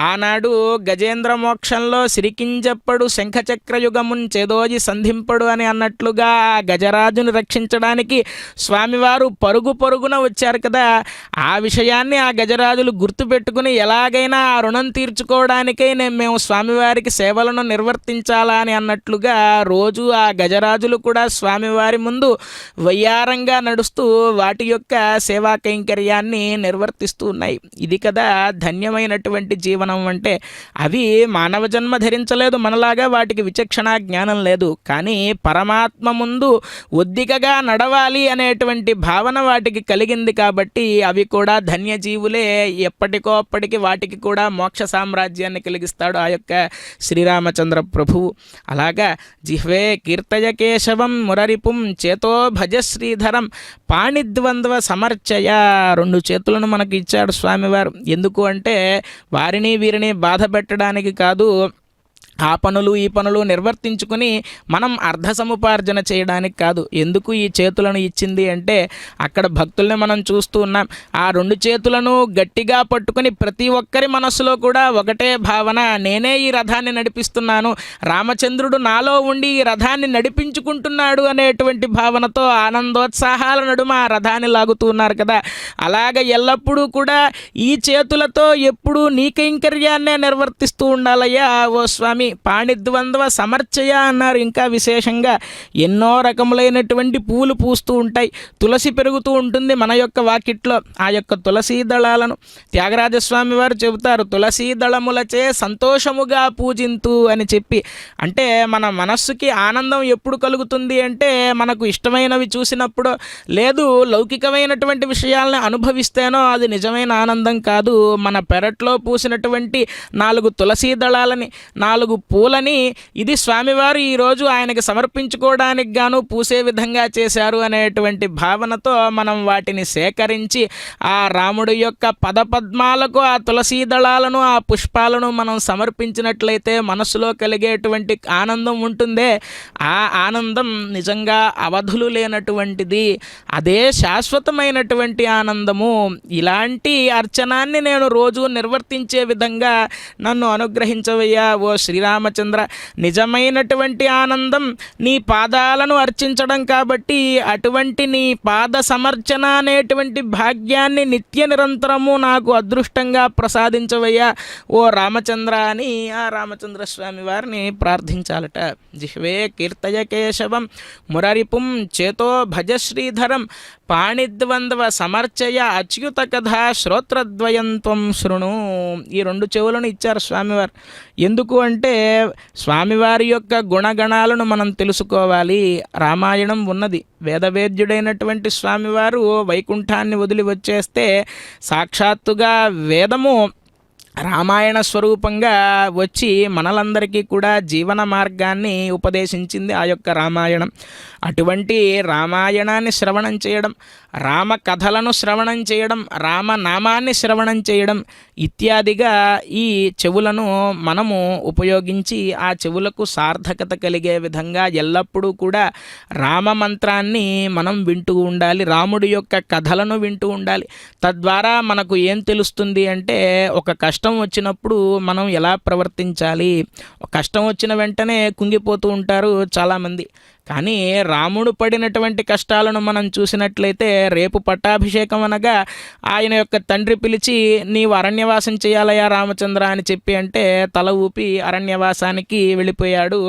ఆనాడు గజేంద్ర మోక్షంలో సిరికింజప్పడు శంఖచక్రయుగమున్ చేదోజి సంధింపడు అని అన్నట్లుగా ఆ గజరాజును రక్షించడానికి స్వామివారు పరుగు పరుగున వచ్చారు కదా. ఆ విషయాన్ని ఆ గజరాజులు గుర్తుపెట్టుకుని ఎలాగైనా ఆ రుణం తీర్చుకోవడానికై మేము స్వామివారికి సేవలను నిర్వర్తించాలా అని అన్నట్లుగా రోజు ఆ గజరాజులు కూడా స్వామివారి ముందు వయ్యారంగా నడుస్తూ వాటి యొక్క సేవా కైంకర్యాన్ని నిర్వర్తిస్తూ ఉన్నాయి. ఇది కదా ధన్యమైనటువంటి జీవనం అంటే. అవి మానవ జన్మ ధరించలేదు, మనలాగా వాటికి విచక్షణ జ్ఞానం లేదు. కానీ పరమాత్మ ముందు ఒద్దికగా నడవాలి అనేటువంటి భావన వాటికి కలిగింది కాబట్టి అవి కూడా ధన్యజీవులే. ఎప్పటికో అప్పటికి వాటికి కూడా మోక్ష సామ్రాజ్యాన్ని కలిగిస్తాడు ఆ యొక్క శ్రీరామచంద్ర ప్రభువు. అలాగా జిహ్వే కీర్తయ కేశవం మురరిపుం చేతో భజ శ్రీధరం పాణిద్వంద్వ సమర్చయ. 2 చేతులను మనకు ఇచ్చాడు స్వామివారు. ఎందుకు అంటే వారిని వీరిని బాధ పెట్టడానికి కాదు, ఆ పనులు ఈ పనులు నిర్వర్తించుకుని మనం అర్ధ సముపార్జన చేయడానికి కాదు. ఎందుకు ఈ చేతులను ఇచ్చింది అంటే అక్కడ భక్తుల్ని మనం చూస్తూ ఉన్నాం. ఆ 2 చేతులను గట్టిగా పట్టుకుని ప్రతి ఒక్కరి మనస్సులో కూడా ఒకటే భావన, నేనే ఈ రథాన్ని నడిపిస్తున్నాను, రామచంద్రుడు నాలో ఉండి ఈ రథాన్ని నడిపించుకుంటున్నాడు అనేటువంటి భావనతో ఆనందోత్సాహాల నడుమ ఆ రథాన్ని లాగుతూ ఉన్నారు కదా. అలాగ ఎల్లప్పుడూ కూడా ఈ చేతులతో ఎప్పుడూ నీ కైంకర్యాన్నే నిర్వర్తిస్తూ ఉండాలయ్యా ఓ స్వామి. పాణిద్వంద్వ సమర్చయ అన్నారు. ఇంకా విశేషంగా ఎన్నో రకములైనటువంటి పూలు పూస్తూ ఉంటాయి, తులసి పెరుగుతూ ఉంటుంది మన యొక్క వాకిట్లో. ఆ యొక్క తులసీ దళాలను త్యాగరాజస్వామి వారు చెబుతారు, తులసీ దళములచే సంతోషముగా పూజింతు అని చెప్పి. అంటే మన మనస్సుకి ఆనందం ఎప్పుడు కలుగుతుంది అంటే మనకు ఇష్టమైనవి చూసినప్పుడు, లేదు లౌకికమైనటువంటి విషయాలను అనుభవిస్తేనో అది నిజమైన ఆనందం కాదు. మన పెరట్లో పూసినటువంటి 4 తులసీ దళాలని, 4 పూలని ఇది స్వామివారు ఈరోజు ఆయనకి సమర్పించుకోవడానికి గాను పూసే విధంగా చేశారు అనేటువంటి భావనతో మనం వాటిని సేకరించి ఆ రాముడి యొక్క పదపద్మాలకు ఆ తులసీ దళాలను, ఆ పుష్పాలను మనం సమర్పించినట్లయితే మనసులో కలిగేటువంటి ఆనందం ఉంటుందే, ఆ ఆనందం నిజంగా అవధులు లేనటువంటిది. అదే శాశ్వతమైనటువంటి ఆనందము. ఇలాంటి అర్చనాన్ని నేను రోజు నిర్వర్తించే విధంగా నన్ను అనుగ్రహించవయ్యా ఓ శ్రీరామచంద్ర. నిజమైనటువంటి ఆనందం నీ పాదాలను అర్చించడం కాబట్టి అటువంటి నీ పాద సమర్చన అనేటువంటి భాగ్యాన్ని నిత్య నిరంతరము నాకు అదృష్టంగా ప్రసాదించవయ్యా ఓ రామచంద్ర అని ఆ రామచంద్ర స్వామి వారిని ప్రార్థించాలట. జిహ్వే కీర్తయ కేశవం మురరిపుం చేతో భజ శ్రీధరం పాణిద్వంద్వ సమర్చయ అచ్యుత కథ శ్రోత్రద్వయం త్వం శృణు. ఈ 2 చెవులను ఇచ్చారు స్వామివారు. ఎందుకు అంటే స్వామివారి యొక్క గుణగణాలను మనం తెలుసుకోవాలి. రామాయణం ఉన్నది, వేదవేద్యుడైనటువంటి స్వామివారు వైకుంఠాన్ని వదిలి వచ్చేస్తే సాక్షాత్తుగా వేదము రామాయణ స్వరూపంగా వచ్చి మనలందరికీ కూడా జీవన మార్గాన్ని ఉపదేశించింది ఆ యొక్క రామాయణం. అటువంటి రామాయణాన్ని శ్రవణం చేయడం, రామ కథలను శ్రవణం చేయడం, రామనామాన్ని శ్రవణం చేయడం ఇత్యాదిగా ఈ చెవులను మనము ఉపయోగించి ఆ చెవులకు సార్థకత కలిగే విధంగా ఎల్లప్పుడూ కూడా రామ మంత్రాన్ని మనం వింటూ ఉండాలి, రాముడి యొక్క కథలను వింటూ ఉండాలి. తద్వారా మనకు ఏం తెలుస్తుంది అంటే ఒక కష్టం వచ్చినప్పుడు మనం ఎలా ప్రవర్తించాలి. కష్టం వచ్చిన వెంటనే కుంగిపోతూ ఉంటారు చాలామంది. కానీ రాముడు పడినటువంటి కష్టాలను మనం చూసినట్లయితే రేపు పట్టాభిషేకం అనగా ఆయన యొక్క తండ్రి పిలిచి నీవు అరణ్యవాసం చేయాలయా రామచంద్ర అని చెప్పి అంటే తల ఊపి అరణ్యవాసానికి వెళ్ళిపోయాడు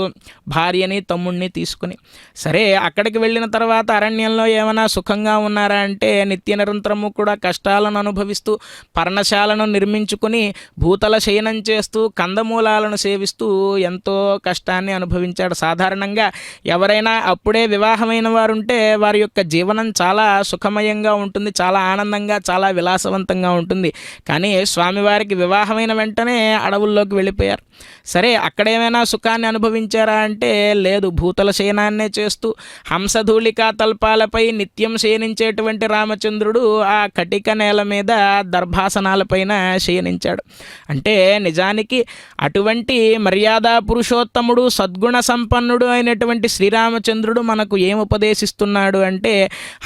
భార్యని తమ్ముడిని తీసుకుని. సరే, అక్కడికి వెళ్ళిన తర్వాత అరణ్యంలో ఏమైనా సుఖంగా ఉన్నారా అంటే నిత్య నిరంతరము కూడా కష్టాలను అనుభవిస్తూ పర్ణశాలను నిర్మించుకుని భూతల శయనం చేస్తూ కందమూలాలను సేవిస్తూ ఎంతో కష్టాన్ని అనుభవించాడు. సాధారణంగా ఎవరైనా అప్పుడే వివాహమైన వారు ఉంటే వారి యొక్క జీవనం చాలా సుఖమయంగా ఉంటుంది, చాలా ఆనందంగా, చాలా విలాసవంతంగా ఉంటుంది. కానీ స్వామివారికి వివాహమైన వెంటనే అడవుల్లోకి వెళ్ళిపోయారు. సరే, అక్కడేమైనా సుఖాన్ని అనుభవించారా అంటే లేదు. భూతల శయనాన్నే చేస్తూ హంసధూళికా తల్పాలపై నిత్యం శయనించేటువంటి రామచంద్రుడు ఆ కటిక నేల మీద దర్భాసనాలపైన శయనించాడు. అంటే నిజానికి అటువంటి మర్యాదా పురుషోత్తముడు సద్గుణ సంపన్నుడు అయినటువంటి శ్రీరామచంద్రుడు మనకు ఏం ఉపదేశిస్తున్నాడు అంటే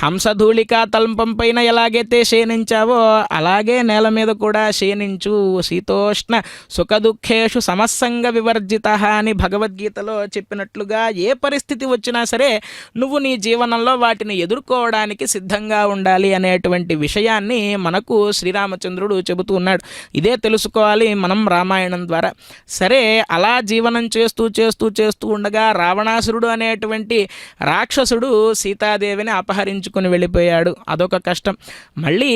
హంసధూళికా తల్పం పైన ఎలాగైతే శయనించావో అలాగే నేల మీద కూడా శయనించు, శీతోష్ణ సుఖదుఖేషు సమస్సంగ వివర్జిత అని భగవద్గీతలో చెప్పినట్లుగా ఏ పరిస్థితి వచ్చినా సరే నువ్వు నీ జీవనంలో వాటిని ఎదుర్కోవడానికి సిద్ధంగా ఉండాలి అనేటువంటి విషయాన్ని మనకు శ్రీరామచంద్రుడు చెబుతూ ఉన్నాడు. ఇదే తెలుసుకోవాలి మనం రామాయణం ద్వారా. సరే, అలా జీవనం చేస్తూ చేస్తూ చేస్తూ ఉండగా రావణాసురుడు అనేటువంటి రాక్షసుడు సీతాదేవిని అపహరించుకుని వెళ్ళిపోయాడు. అదొక కష్టం. మళ్ళీ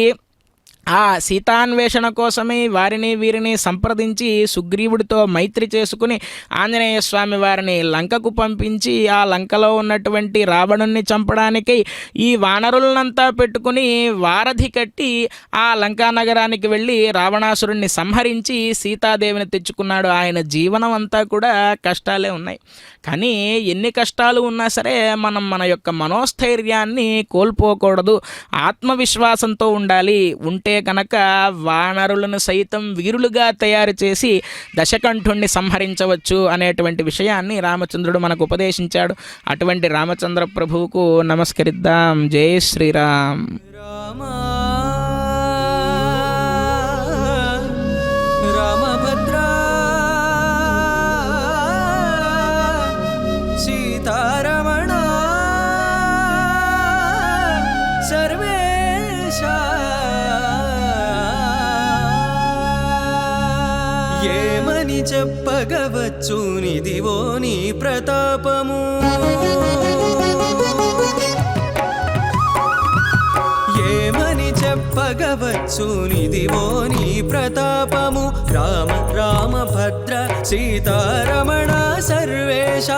ఆ సీతాన్వేషణ కోసమే వారిని వీరిని సంప్రదించి సుగ్రీవుడితో మైత్రి చేసుకుని ఆంజనేయ స్వామి వారిని లంకకు పంపించి ఆ లంకలో ఉన్నటువంటి రావణుణ్ణి చంపడానికి ఈ వానరులనంతా పెట్టుకుని వారధి కట్టి ఆ లంకా నగరానికి వెళ్ళి రావణాసురుణ్ణి సంహరించి సీతాదేవిని తెచ్చుకున్నాడు. ఆయన జీవనం అంతా కూడా కష్టాలే ఉన్నాయి. కానీ ఎన్ని కష్టాలు ఉన్నా సరే మనం మన యొక్క మనోస్థైర్యాన్ని కోల్పోకూడదు, ఆత్మవిశ్వాసంతో ఉండాలి. ఉంటే కనుక వానరులను సైతం వీరులుగా తయారు చేసి దశకంఠుణ్ణి సంహరించవచ్చు అనేటువంటి విషయాన్ని రామచంద్రుడు మనకు ఉపదేశించాడు. అటువంటి రామచంద్ర ప్రభువుకు నమస్కరిద్దాం. జై శ్రీరామ్. రామభద్ర సీతారమణ సర్వేశ ఏమని చెప్పగవచ్చు నిదివో నీ ప్రతాపము, ఏమని చెప్పగవచ్చు నిదివో నీ ప్రతాపము. రామ రామ భద్ర సీతారమణ సర్వేశ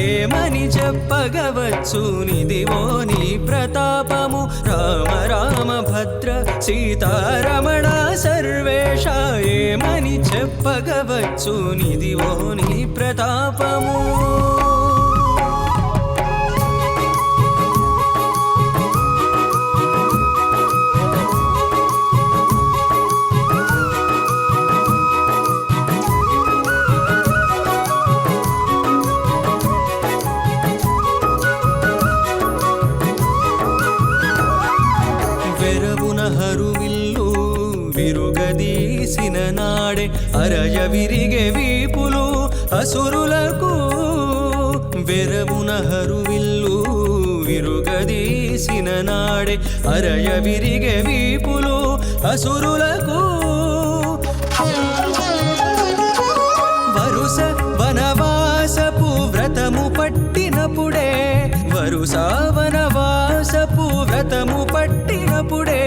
ఏమని చెప్పగవచ్చు నిదివో నీ ప్రతాపము. రామ రామ భద్ర సీతారమణ సర్వేశ ఏమని చెప్పగవచ్చు నిదివో నీ ప్రతాపము. హరువిల్లు విరుగదీసిన నాడే అరయ విరిగే వీపులు అసురులకు. వెరవున హరువిల్లు విరుగదీసిన నాడే అరయ విరిగే వీపులు అసురులకు. వరుస వనవాసపు వ్రతము పట్టినప్పుడే, వరుస వనవాసపు వ్రతము పట్టినప్పుడే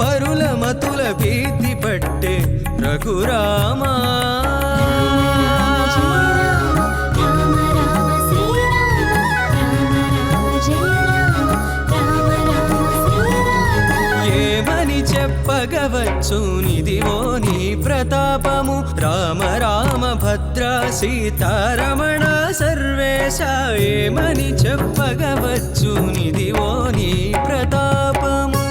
పరుల మతుల భీతి పట్టే రఘురామా. ఏమని చెప్పగవచ్చు నిదివో నీ ప్రతాపము రామ రామ భద్ర సీతారమణ సర్వేశ ఏమని చెప్పగవచ్చు నిదివో నీ ప్రతాపము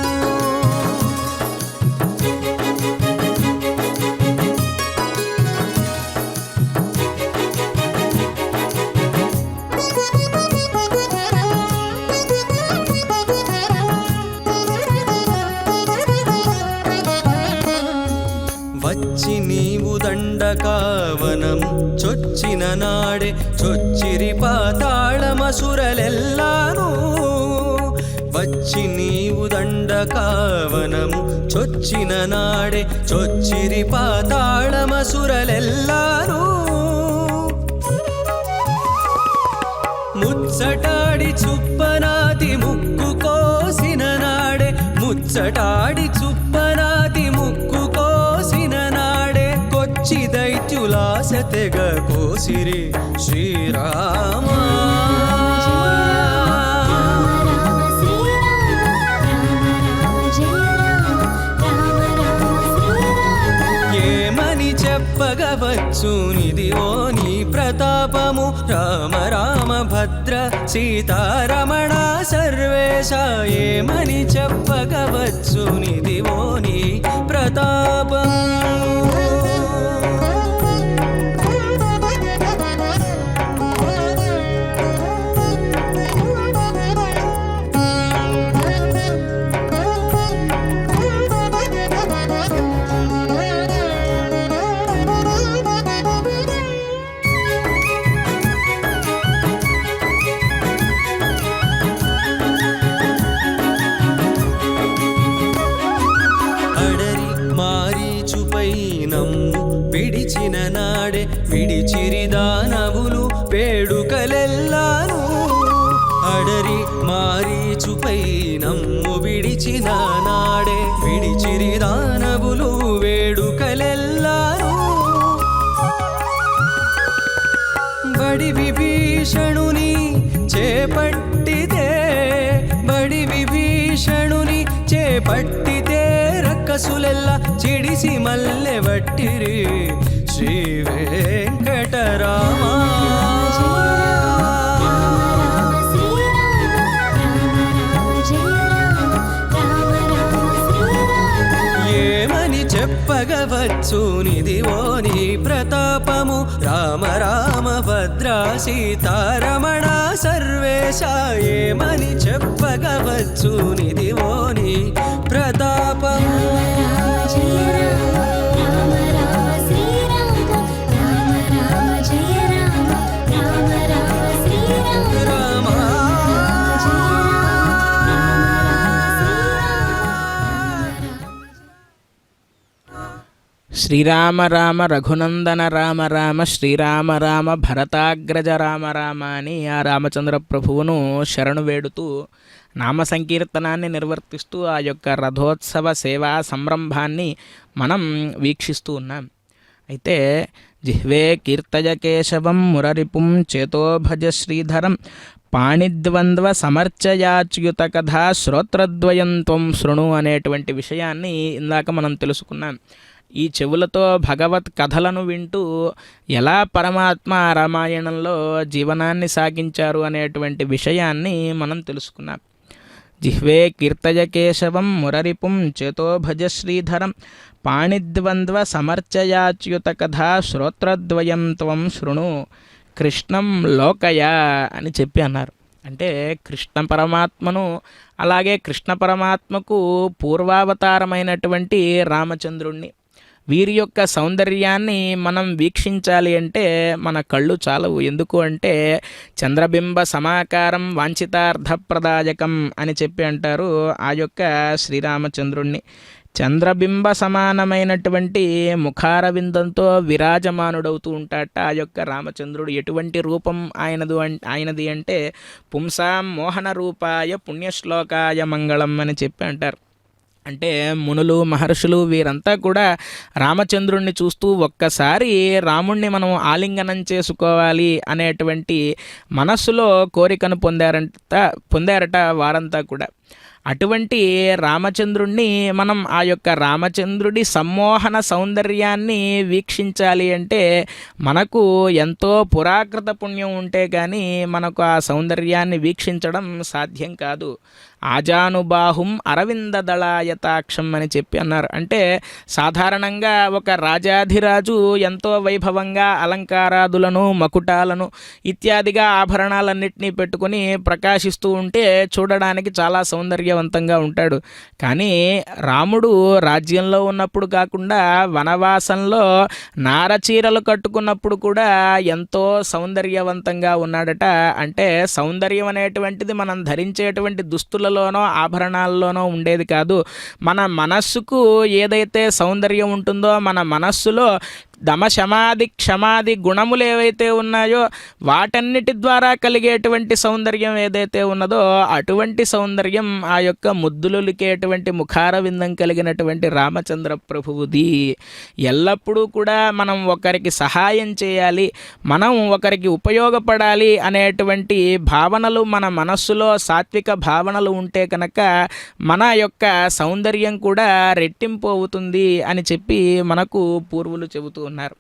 వచ్చి నీవు దండకావనము చొచ్చిన నాడే చొచ్చిరి పాతాళమసురలెల్లాను వచ్చి నీవు దండకావనము చొచ్చిన నాడే చొచ్చిరి పాతాళమసురలెల్లాను ముచ్చటాడి చుప్పనాతి ముక్కు కోసిన నాడే ముచ్చటాడి చుప్పనాతి ముక్కు కోసిన నాడే కొచ్చి దైత్యులాసతెగ కోసిరి శ్రీరామ ఏమని చెప్పగవచ్చు నిదివో నీ ప్రతాపము రామ రామ భద్ర సీతారమణ సర్వేశ ఏమని చెప్పగవచ్చు నిదివో నీ ప్రతాపము విడిచిన నాడే విడిచిరి దానవులు వేడుకలెల్లాను అడరి మారీచుపై నమ్ము విడిచిన నాడే విడిచిరి దానవులు వేడుకలెల్లాను బడి విభీషణుని చేపట్టితే బడి విభీషణుని చేపట్టితే రక్కసులెల్ల చిడిసి మల్లె వట్టిరి శ్రీ వెంకటరామ ఏమని చెప్పగవచ్చు నిదివో నీ ప్రతాపము రామ రామ భద్ర సీతారమణ సర్వేశ ఏమని చెప్పగవచ్చు నిదివో నీ ప్రతాపము శ్రీరామ రామ రఘునందన రామ రామ శ్రీరామ రామ భరతాగ్రజ రామ రామ అని ఆ రామచంద్ర ప్రభువును శరణు వేడుతూ నామ సంకీర్తనాన్ని నిర్వర్తిస్తూ ఆ యొక్క రథోత్సవ సేవా సంరంభాన్ని మనం వీక్షిస్తూ ఉన్నాం. అయితే జిహ్వే కీర్తయ కేశవం మురరిపుం చేతో భజ శ్రీధరం పాణిద్వంద్వ సమర్చయాచ్యుత కథ శ్రోత్రద్వయం త్వం శృణు అనేటువంటి విషయాన్ని ఇందాక మనం తెలుసుకున్నాం. ఈ చెవులతో భగవత్ కథలను వింటూ ఎలా పరమాత్మ రామాయణంలో జీవనాన్ని సాగించారు అనేటువంటి విషయాన్ని మనం తెలుసుకున్నాం. జిహ్వే కీర్తయ కేశవం మురరిపుం చేతో భజ శ్రీధరం పాణిద్వంద్వ సమర్చయాచ్యుత కథా శ్రోత్రద్వయం త్వం శృణు కృష్ణం లోకయ అని చెప్పి అన్నారు. అంటే కృష్ణ పరమాత్మను అలాగే కృష్ణ పరమాత్మకు పూర్వావతారమైనటువంటి రామచంద్రుణ్ణి వీరి యొక్క సౌందర్యాన్ని మనం వీక్షించాలి అంటే మన కళ్ళు చాలవు. ఎందుకు అంటే చంద్రబింబ సమాకారం వాంఛితార్థప్రదాయకం అని చెప్పి అంటారు ఆ యొక్క శ్రీరామచంద్రుణ్ణి. చంద్రబింబ సమానమైనటువంటి ముఖారవిందంతో విరాజమానుడవుతూ ఉంటాట ఆ యొక్క రామచంద్రుడు. ఎటువంటి రూపం ఆయనది అంటే పుంసాం మోహన రూపాయ పుణ్యశ్లోకాయ మంగళం అని చెప్పి అంటారు. అంటే మునులు మహర్షులు వీరంతా కూడా రామచంద్రుణ్ణి చూస్తూ ఒక్కసారి రాముణ్ణి మనం ఆలింగనం చేసుకోవాలి అనేటువంటి మనస్సులో కోరికను పొందారట వారంతా కూడా. అటువంటి రామచంద్రుణ్ణి మనం ఆ యొక్క రామచంద్రుడి సమ్మోహన సౌందర్యాన్ని వీక్షించాలి అంటే మనకు ఎంతో పురాకృత పుణ్యం ఉంటే కానీ మనకు ఆ సౌందర్యాన్ని వీక్షించడం సాధ్యం కాదు. ఆజానుబాహుం అరవింద దళాయతాక్షం అని చెప్పి అన్నారు. అంటే సాధారణంగా ఒక రాజాధిరాజు ఎంతో వైభవంగా అలంకారాదులను, మకుటాలను ఇత్యాదిగా ఆభరణాలన్నింటినీ పెట్టుకుని ప్రకాశిస్తూ ఉంటే చూడడానికి చాలా సౌందర్యవంతంగా ఉంటాడు. కానీ రాముడు రాజ్యంలో ఉన్నప్పుడు కాకుండా వనవాసంలో నారచీరలు కట్టుకున్నప్పుడు కూడా ఎంతో సౌందర్యవంతంగా ఉన్నాడట. అంటే సౌందర్యం అనేటువంటిది మనం ధరించేటువంటి దుస్తుల ఆభరణాల్లోనో ఉండేది కాదు. మన మనస్సుకు ఏదైతే సౌందర్యం ఉంటుందో, మన మనస్సులో దమశమాది క్షమాది గుణములు ఏవైతే ఉన్నాయో వాటన్నిటి ద్వారా కలిగేటువంటి సౌందర్యం ఏదైతే ఉన్నదో అటువంటి సౌందర్యం ఆ యొక్క ముద్దులులికేటువంటి ముఖార విందం కలిగినటువంటి రామచంద్ర ప్రభువుది. ఎల్లప్పుడూ కూడా మనం ఒకరికి సహాయం చేయాలి, మనం ఒకరికి ఉపయోగపడాలి అనేటువంటి భావనలు మన మనస్సులో సాత్విక భావనలు ఉంటే కనుక మన యొక్క సౌందర్యం కూడా రెట్టింపు అవుతుంది అని చెప్పి మనకు పూర్వులు చెబుతూ ఉన్నారు.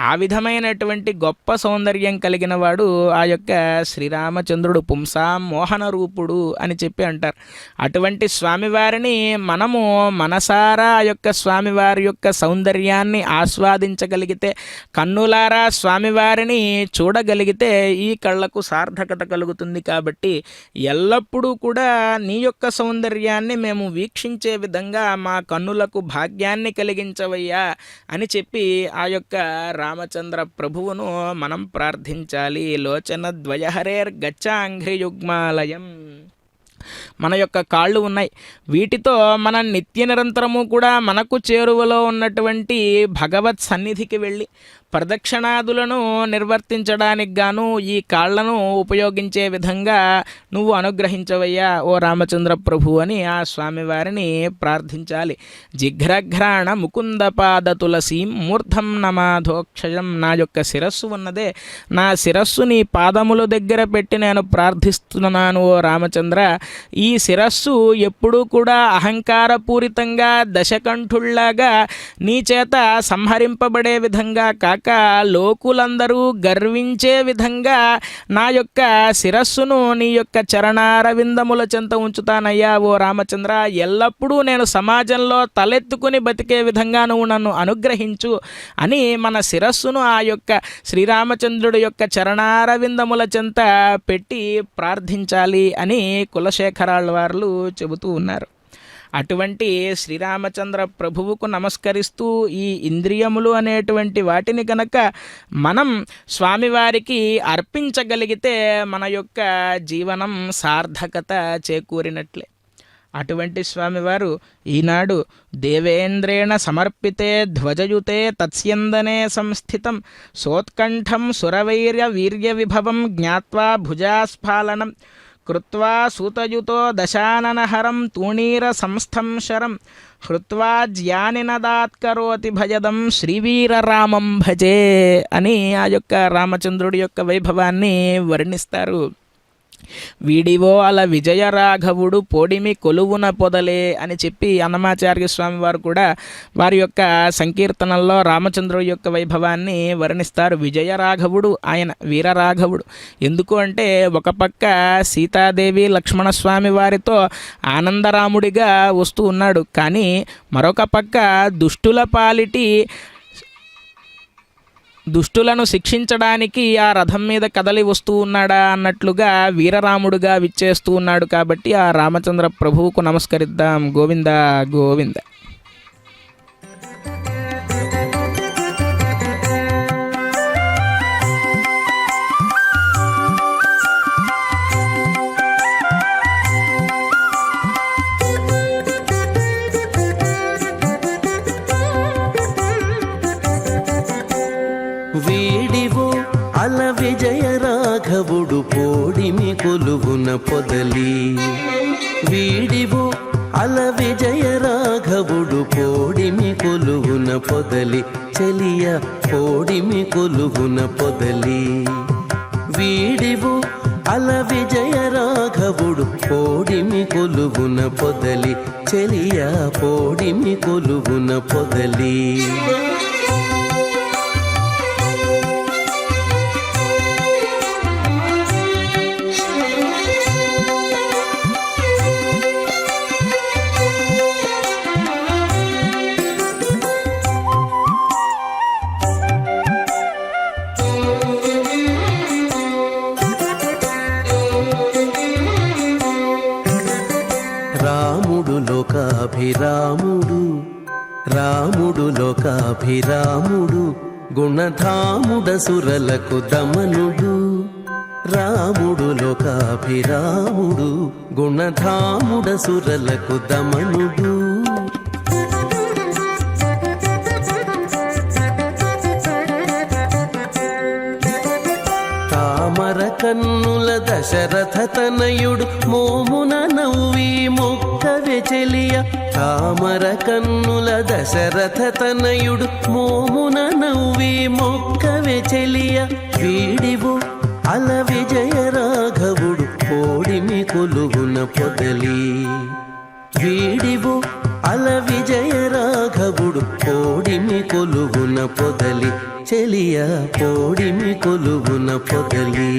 ఆ విధమైనటువంటి గొప్ప సౌందర్యం కలిగిన వాడు ఆ యొక్క శ్రీరామచంద్రుడు, పుంసాం మోహన రూపుడు అని చెప్పి అంటారు. అటువంటి స్వామివారిని మనము మనసారా ఆ యొక్క స్వామివారి యొక్క సౌందర్యాన్ని ఆస్వాదించగలిగితే, కన్నులారా స్వామివారిని చూడగలిగితే ఈ కళ్ళకు సార్థకత కలుగుతుంది. కాబట్టి ఎల్లప్పుడూ కూడా నీ యొక్క సౌందర్యాన్ని మేము వీక్షించే విధంగా మా కన్నులకు భాగ్యాన్ని కలిగించవయ్యా అని చెప్పి ఆ యొక్క రామచంద్ర ప్రభువును మనం ప్రార్థించాలి. లోచన ద్వయహరేర్ గచ్చాంఘ్రియుగ్మాలయం. మన యొక్క కాళ్ళు ఉన్నాయి, వీటితో మనం నిత్య నిరంతరము కూడా మనకు చేరువలో ఉన్నటువంటి భగవత్ సన్నిధికి వెళ్ళి ప్రదక్షిణాదులను నిర్వర్తించడానికి గాను ఈ కాళ్లను ఉపయోగించే విధంగా నువ్వు అనుగ్రహించవయ్యా ఓ రామచంద్ర ప్రభు అని ఆ స్వామివారిని ప్రార్థించాలి. జిఘ్రఘ్రాణ ముకుంద పాద తులసీం మూర్ధం నమాధోక్షయం. నా యొక్క శిరస్సు ఉన్నదే, నా శిరస్సు నీ పాదముల దగ్గర పెట్టి నేను ప్రార్థిస్తున్నాను ఓ రామచంద్ర. ఈ శిరస్సు ఎప్పుడూ కూడా అహంకారపూరితంగా దశకంఠుళ్లాగా నీ చేత సంహరింపబడే విధంగా కాక లోకులందరూ గర్వించే విధంగా నా యొక్క శిరస్సును నీ యొక్క చరణారవిందముల చెంత ఉంచుతానయ్యా ఓ రామచంద్ర. ఎల్లప్పుడూ నేను సమాజంలో తలెత్తుకుని బతికే విధంగా నువ్వు నన్ను అనుగ్రహించు అని మన శిరస్సును ఆ యొక్క శ్రీరామచంద్రుడి యొక్క చరణారవిందముల చెంత పెట్టి ప్రార్థించాలి అని కులశేఖరాళ్ళ వారు చెబుతూ ఉన్నారు. అటువంటి శ్రీరామచంద్ర ప్రభువుకు నమస్కరిస్తూ ఈ ఇంద్రియములు అనేటువంటి వాటిని కనుక మనం స్వామివారికి అర్పించగలిగితే మన యొక్క జీవనం సార్థకత చేకూరినట్లే. అటువంటి స్వామివారు ఈనాడు దేవేంద్రేణ సమర్పితే ధ్వజయుతే తత్స్యందనే సంస్థితం సోత్కంఠం సురవైర్య వీర్య విభవం జ్ఞాత్వా భుజాస్ఫాలనం కృత్వా సూతయుతో దశాననహరం తూణీర సంస్థం శరం హృత్వా జ్యానినదాత్కరోతి భజదం శ్రీవీరరామం భజే అని ఆ యొక్క రామచంద్రుడి యొక్క వైభవాన్ని వర్ణిస్తారు. వీడివో అల విజయరాఘవుడు పొడిమి కొలువున పొదలే అని చెప్పి అన్నమాచార్య స్వామి వారు కూడా వారి యొక్క సంకీర్తనల్లో రామచంద్రుడి యొక్క వైభవాన్ని వర్ణిస్తారు. విజయరాఘవుడు ఆయన వీరరాఘవుడు. ఎందుకు అంటే ఒక పక్క సీతాదేవి లక్ష్మణస్వామి వారితో ఆనందరాముడిగా వస్తూ ఉన్నాడు, కానీ మరొక పక్క దుష్టులను శిక్షించడానికి ఆ రథం మీద కదలి వస్తూ ఉన్నాడా అన్నట్లుగా వీరరాముడుగా విచ్చేస్తూ ఉన్నాడు. కాబట్టి ఆ రామచంద్ర ప్రభువుకు నమస్కరిద్దాం. గోవింద గోవింద. వీడివో అల విజయ రాఘవుడు పోడిమి కొలువున పొదలి. వీడివో అల విజయ రాఘవుడు పోడిమి కొలువున పొదలి. చెలియ పోడిమి కొలువున పొదలి. వీడివో అల విజయ రాఘవుడు రాఘవుడు పోడిమి కొలువున పొదలి చెలియా పోడిమి కొలువున పొదలి రాముడు లోకాభిరాముడు రాముడు లోకాభిరాముడు గుణధాముడసురలకు దమనుడు రాముడు లోకాభిరాముడు గుణధాముడసురలకు దమనుడు తామర కన్నుల దశరథ తనయుడు మోమున నవ్వి మొక్కవె చెలియ తామర కన్నుల దశరథ తనయుడు మోమున నవ్వి మొక్కవె చెలియ వీడివు అల విజయ రాఘవుడు కోడిమి కొలువున పొదలి వీడివు అల విజయ రాఘవుడు కోడిమి కొలువున పొదలి చెలియా కోడిమి కొలువున పొదలి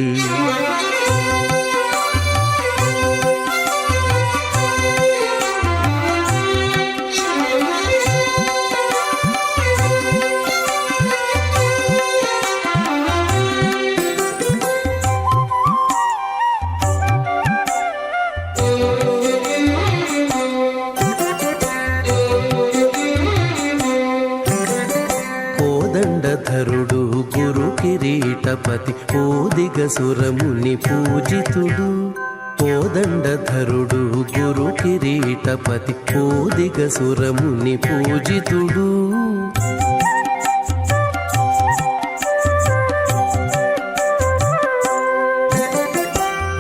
కోదండధరుడు గురు కిరీటపతి ఓదిగసురముని పూజితుడు కోదండధరుడు గురు కిరీటపతి ఓదిగసురముని పూజితుడు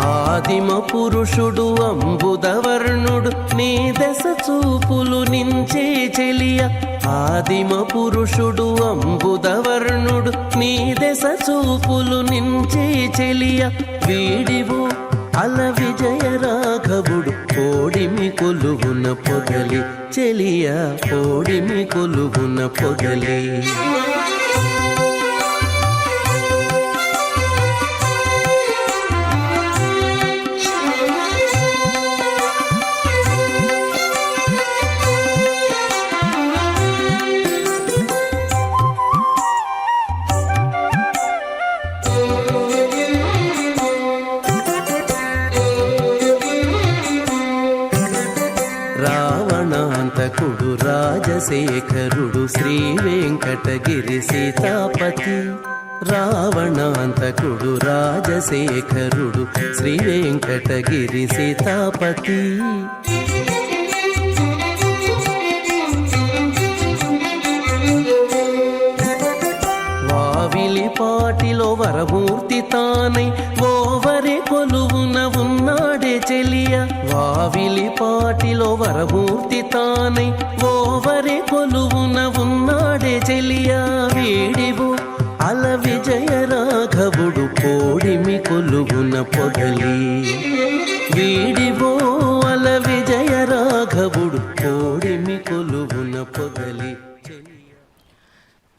ఆదిమ పురుషుడు అంబుదవర్ణుడు నీ దశ చూపులు నించే చెలియ ఆదిమ పురుషుడు అంబుదవర్ణుడు నీ దశ చూపులు నించే చెలియ వీడివు అల విజయ రాఘవుడు కోడిమి కొలువున పొగలి చెలియ కోడిమి కొలువున పొగలి రావణాంతకుడు రాజశేఖరుడు శ్రీ వెంకటగిరి సీతాపతి రావణాంతకుడు రాజశేఖరుడు శ్రీ వెంకటగిరి సీతాపతి వావిలి పాటిలో వరమూర్తి తానై ఓవరి కొలువున ఉన్నాడే చెలియ వావిలి పాటిలో వరమూర్తి తానై ఓవరి కొలువున ఉన్నాడే చెలియ వీడివు అల విజయ రాఘవుడు కోడిమి కొలువున పొగలి వీడివో అల విజయ రాఘవుడు కోడిమి కొలువున పొగలి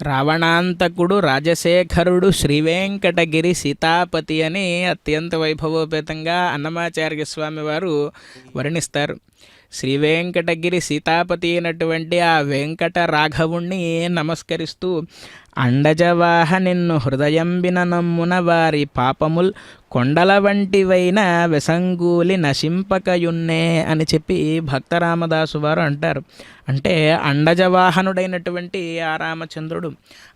రావణాంతకుడు రాజశేఖరుడు శ్రీవేంకటగిరి సీతాపతి అని అత్యంత వైభవోపేతంగా అన్నమాచార్య స్వామి వారు వర్ణిస్తారు. శ్రీవేంకటగిరి సీతాపతి అయినటువంటి ఆ వెంకట రాఘవుణ్ణి నమస్కరిస్తూ అండజవాహ నిన్ను హృదయంబిన నమ్మున వారి పాపముల్ కొండల వంటివైన వెసంగూలి నశింపకయున్నే అని చెప్పి భక్తరామదాసు వారు అంటారు. అంటే అండజవాహనుడైనటువంటి ఆ రామచంద్రుడు,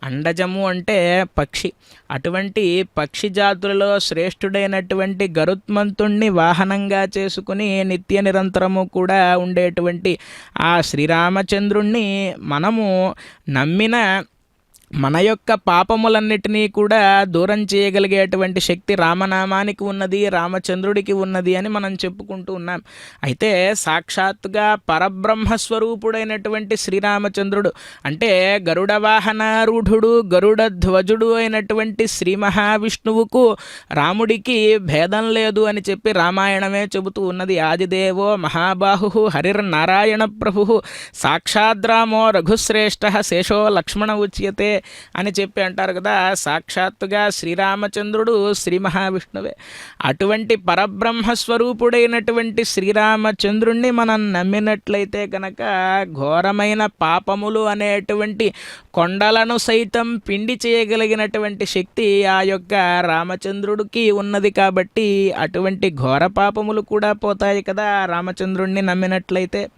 అండజము అంటే పక్షి, అటువంటి పక్షి జాతులలో శ్రేష్ఠుడైనటువంటి గరుత్మంతుణ్ణి వాహనంగా చేసుకుని నిత్య నిరంతరము కూడా ఉండేటువంటి ఆ శ్రీరామచంద్రుణ్ణి మనము నమ్మిన మన యొక్క పాపములన్నిటినీ కూడా దూరం చేయగలిగేటువంటి శక్తి రామనామానికి ఉన్నది, రామచంద్రుడికి ఉన్నది అని మనం చెప్పుకుంటూ ఉన్నాం. అయితే సాక్షాత్తుగా పరబ్రహ్మస్వరూపుడైనటువంటి శ్రీరామచంద్రుడు అంటే గరుడ వాహనారూఢుడు గరుడ ధ్వజుడు అయినటువంటి శ్రీ మహావిష్ణువుకు రాముడికి భేదం లేదు అని చెప్పి రామాయణమే చెబుతూ ఉన్నది. ఆదిదేవో మహాబాహు హరిర్నారాయణ ప్రభు సాక్షాద్రామో రఘుశ్రేష్ఠ శేషో లక్ష్మణ ఉచ్యతే అని చెప్పి అంటారు కదా. సాక్షాత్తుగా శ్రీరామచంద్రుడు శ్రీ మహావిష్ణువే. అటువంటి పరబ్రహ్మస్వరూపుడైనటువంటి శ్రీరామచంద్రుణ్ణి మనం నమ్మినట్లయితే కనుక ఘోరమైన పాపములు అనేటువంటి కొండలను సైతం పిండి చేయగలిగినటువంటి శక్తి ఆ యొక్క రామచంద్రుడికి ఉన్నది. కాబట్టి అటువంటి ఘోర పాపములు కూడా పోతాయి కదా రామచంద్రుణ్ణి నమ్మినట్లయితే.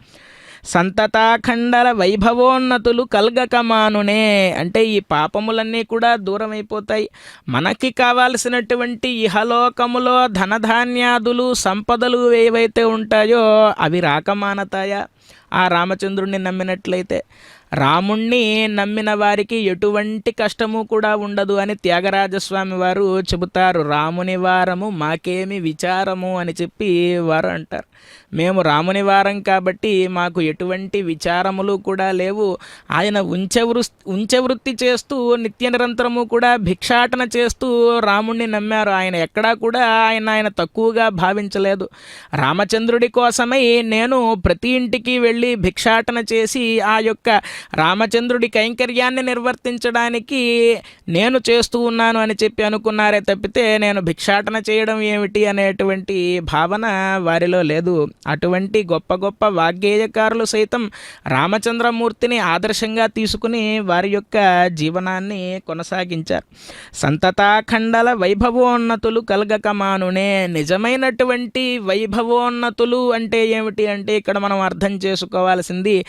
సంతతాఖండల వైభవోన్నతులు కల్గకమానునే అంటే ఈ పాపములన్నీ కూడా దూరం అయిపోతాయి. మనకి కావాల్సినటువంటి ఇహలోకములో ధనధాన్యాదులు సంపదలు ఏవైతే ఉంటాయో అవి రాకమానతాయా ఆ రామచంద్రుణ్ణి నమ్మినట్లయితే? రాముణ్ణి నమ్మిన వారికి ఎటువంటి కష్టము కూడా ఉండదు అని త్యాగరాజస్వామి వారు చెబుతారు. రాముని వారము మాకేమి విచారము అని చెప్పి వారు అంటారు. మేము రాముని వారం కాబట్టి మాకు ఎటువంటి విచారములు కూడా లేవు. ఆయన ఉంచవృత్తి చేస్తూ నిత్య నిరంతరము కూడా భిక్షాటన చేస్తూ రాముణ్ణి నమ్మారు. ఆయన ఎక్కడా కూడా ఆయన తక్కువగా భావించలేదు. రామచంద్రుడి కోసమై నేను ప్రతి ఇంటికి వెళ్ళి భిక్షాటన చేసి ఆ యొక్క రామచంద్రుడి కైంకర్యాన్ని నిర్వర్తించడానికి నేను చేస్తూ ఉన్నాను అని చెప్పి అనుకున్నారే తప్పితే నేను భిక్షాటన చేయడం ఏమిటి అనేటువంటి భావన వారిలో లేదు. అటువంటి గొప్ప గొప్ప వాగ్గేయకారులు సైతం రామచంద్రమూర్తిని ఆదర్శంగా తీసుకుని వారి యొక్క జీవనాన్ని కొనసాగించారు. సంతతాఖండల వైభవోన్నతులు కల్గకమానునే. నిజమైనటువంటి వైభవోన్నతులు అంటే ఏమిటి అంటే ఇక్కడ మనం అర్థం చేసుకోవాల్సింది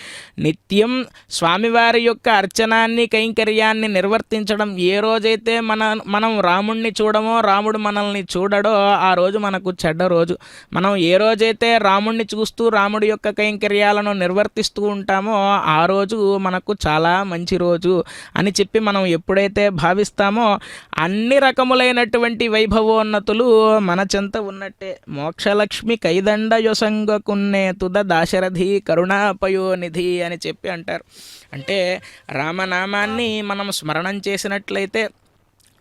స్వామివారి యొక్క అర్చనాన్ని కైంకర్యాన్ని నిర్వర్తించడం. ఏ రోజైతే మనం రాముణ్ణి చూడమో రాముడు మనల్ని చూడడో ఆ రోజు మనకు చెడ్డ రోజు. మనం ఏ రోజైతే రాముణ్ణి చూస్తూ రాముడి యొక్క కైంకర్యాలను నిర్వర్తిస్తూ ఉంటామో ఆ రోజు మనకు చాలా మంచి రోజు అని చెప్పి మనం ఎప్పుడైతే భావిస్తామో అన్ని రకములైనటువంటి వైభవోన్నతులు మన చెంత ఉన్నట్టే. మోక్షలక్ష్మి కైదండ యొసంగకున్నే తుద దాశరథి కరుణాపయోనిధి అని చెప్పి అంటారు. అంటే రామనామాన్ని మనం స్మరణం చేసినట్లయితే,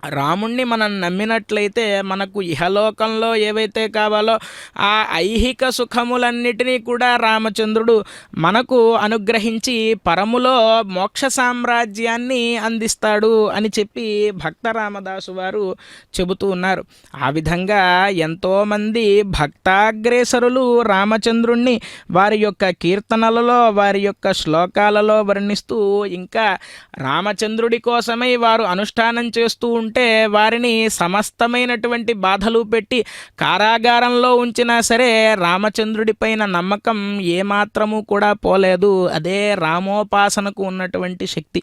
రాముణ్ణి మనం నమ్మినట్లయితే మనకు ఇహలోకంలో ఏవైతే కావాలో ఆ ఐహిక సుఖములన్నిటినీ కూడా రామచంద్రుడు మనకు అనుగ్రహించి పరములో మోక్ష సామ్రాజ్యాన్ని అందిస్తాడు అని చెప్పి భక్త రామదాసు వారు చెబుతూ ఉన్నారు. ఆ విధంగా ఎంతోమంది భక్తాగ్రేసరులు రామచంద్రుణ్ణి వారి యొక్క కీర్తనలలో వారి యొక్క శ్లోకాలలో వర్ణిస్తూ ఇంకా రామచంద్రుడి కోసమై వారు అనుష్ఠానం చేస్తూ ఉంటే వారిని సమస్తమైనటువంటి బాధలు పెట్టి కారాగారంలో ఉంచినా సరే రామచంద్రుడి పైన నమ్మకం ఏమాత్రము కూడా పోలేదు. అదే రామోపాసనకు ఉన్నటువంటి శక్తి.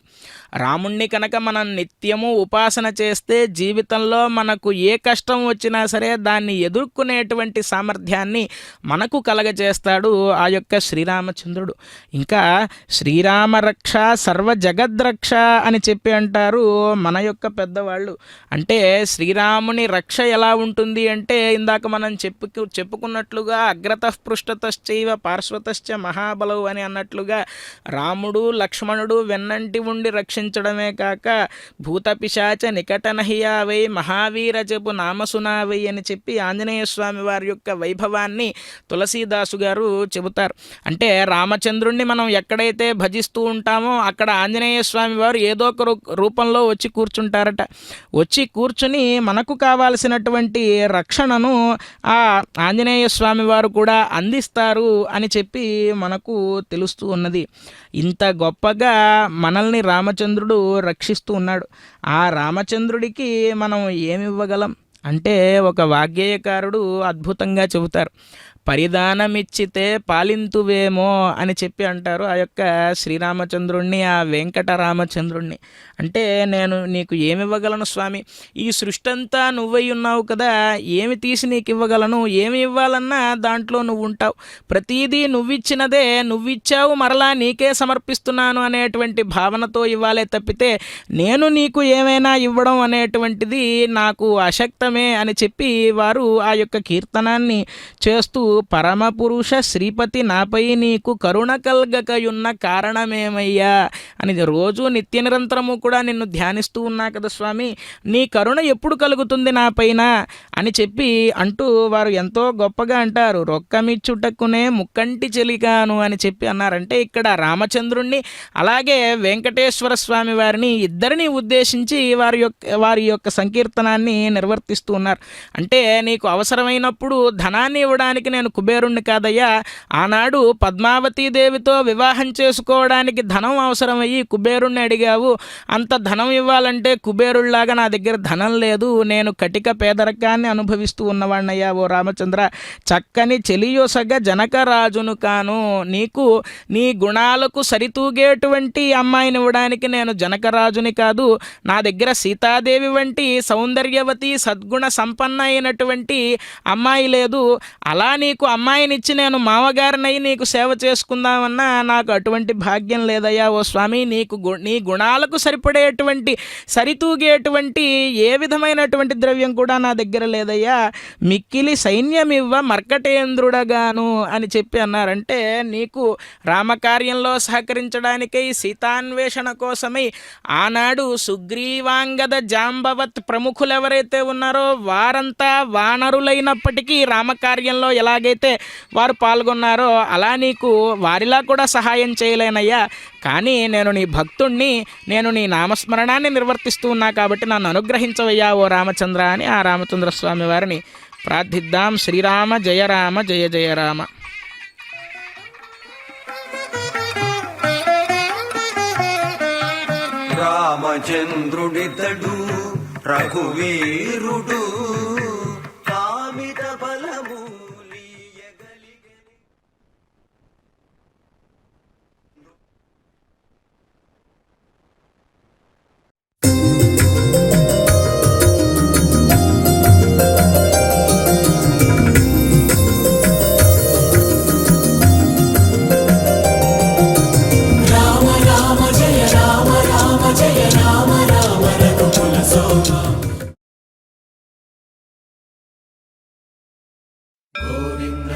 రాముణ్ణి కనుక మనం నిత్యము ఉపాసన చేస్తే జీవితంలో మనకు ఏ కష్టం వచ్చినా సరే దాన్ని ఎదుర్కొనేటువంటి సామర్థ్యాన్ని మనకు కలగజేస్తాడు ఆ యొక్క శ్రీరామచంద్రుడు. ఇంకా శ్రీరామరక్ష సర్వ జగద్రక్ష అని చెప్పి అంటారు మన యొక్క పెద్దవాళ్ళు. అంటే శ్రీరాముని రక్ష ఎలా ఉంటుంది అంటే ఇందాక మనం చెప్పుకున్నట్లుగా అగ్రతః పృష్ఠతశ్చైవ పార్శ్వతశ్చ మహాబలవు అని అన్నట్లుగా రాముడు లక్ష్మణుడు వెన్నంటి ఉండి రక్షించడమే కాక భూత పిశాచ నికటనహియావై మహావీర జపు నామసునావై అని చెప్పి ఆంజనేయ స్వామి వారి యొక్క వైభవాన్ని తులసీదాసు గారు చెబుతారు. అంటే రామచంద్రుణ్ణి మనం ఎక్కడైతే భజిస్తూ ఉంటామో అక్కడ ఆంజనేయ స్వామి వారు ఏదో ఒక రూపంలో వచ్చి కూర్చుంటారట. వచ్చి కూర్చుని మనకు కావాల్సినటువంటి రక్షణను ఆ ఆంజనేయ స్వామి వారు కూడా అందిస్తారు అని చెప్పి మనకు తెలుస్తూ ఉన్నది. ఇంత గొప్పగా మనల్ని రామచంద్రుడు రక్షిస్తూ ఉన్నాడు. ఆ రామచంద్రుడికి మనం ఏమివ్వగలం అంటే ఒక వాగ్గేయకారుడు అద్భుతంగా చెబుతారు. పరిదానమిచ్చితే పాలింతువేమో అని చెప్పి అంటారు ఆ యొక్క శ్రీరామచంద్రుణ్ణి, ఆ వెంకటరామచంద్రుణ్ణి. అంటే నేను నీకు ఏమి ఇవ్వగలను స్వామి, ఈ సృష్టి అంతా నువ్వై ఉన్నావు కదా, ఏమి తీసి నీకు ఇవ్వగలను, ఏమి ఇవ్వాలన్నా దాంట్లో నువ్వు ఉంటావు, ప్రతీదీ నువ్విచ్చినదే, నువ్విచ్చావు మరలా నీకే సమర్పిస్తున్నాను అనేటువంటి భావనతో ఇవ్వాలే తప్పితే నేను నీకు ఏమైనా ఇవ్వడం అనేటువంటిది నాకు అశక్తమే అని చెప్పి వారు ఆ యొక్క కీర్తనాన్ని చేస్తూ పరమపురుష శ్రీపతి నాపై నీకు కరుణ కల్గకయున్న కారణమేమయ్యా అని రోజు నిత్య నిరంతరము కూడా నిన్ను ధ్యానిస్తూ ఉన్నా కదా స్వామి, నీ కరుణ ఎప్పుడు కలుగుతుంది నా పైన అని చెప్పి అంటూ వారు ఎంతో గొప్పగా అంటారు. రొక్కమిచ్చుటకునే ముక్కంటి చెలిగాను అని చెప్పి అన్నారంటే ఇక్కడ రామచంద్రుణ్ణి అలాగే వెంకటేశ్వర స్వామి వారిని ఇద్దరిని ఉద్దేశించి వారి యొక్క సంకీర్తనాన్ని నిర్వర్తిస్తూ ఉన్నారు. అంటే నీకు అవసరమైనప్పుడు ధనాన్ని ఇవ్వడానికి నేను కుబేరుణ్ణి కాదయ్యా, ఆనాడు పద్మావతీదేవితో వివాహం చేసుకోవడానికి ధనం అవసరమయ్యి కుబేరుణ్ణి అడిగావు, అంత ధనం ఇవ్వాలంటే కుబేరుళ్లాగా నా దగ్గర ధనం లేదు, నేను కటిక పేదరికాన్ని అనుభవిస్తూ ఉన్నవాణ్ణయ్యా ఓ రామచంద్ర, చక్కని చెలియొసగ జనకరాజును కాను, నీకు నీ గుణాలకు సరితూగేటువంటి అమ్మాయిని ఇవ్వడానికి నేను జనకరాజుని కాదు, నా దగ్గర సీతాదేవి వంటి సౌందర్యవతి సద్గుణ సంపన్న అయినటువంటి అమ్మాయి లేదు, అలా నీకు అమ్మాయినిచ్చి నేను మామగారినై నీకు సేవ చేసుకుందామన్నా నాకు అటువంటి భాగ్యం లేదయ్యా ఓ స్వామి, నీ గుణాలకు సరిపడేటువంటి సరితూగేటువంటి ఏ విధమైనటువంటి ద్రవ్యం కూడా నా దగ్గర లేదయ్యా, మిక్కిలి సైన్యమివ్వ మర్కటేంద్రుడగాను అని చెప్పి అన్నారంటే నీకు రామకార్యంలో సహకరించడానికై సీతాన్వేషణ కోసమై ఆనాడు సుగ్రీవాంగద జాంబవత్ ప్రముఖులు ఎవరైతే ఉన్నారో వారంతా వానరులైనప్పటికీ రామకార్యంలో ఎలాగైతే వారు పాల్గొన్నారో అలా నీకు వారిలా కూడా సహాయం చేయలేనయ్యా, కానీ నేను నీ భక్తుణ్ణి, నేను నీ నామస్మరణాన్ని నిర్వర్తిస్తూ ఉన్నా కాబట్టి నన్ను అనుగ్రహించవయ్యా ఓ రామచంద్ర అని ఆ రామచంద్ర స్వామి వారిని ప్రార్థిద్దాం. శ్రీరామ జయ రామ జయ జయ రామ. రామచంద్రుడితడు రఘువీరుడు కామిత బలము గోవింద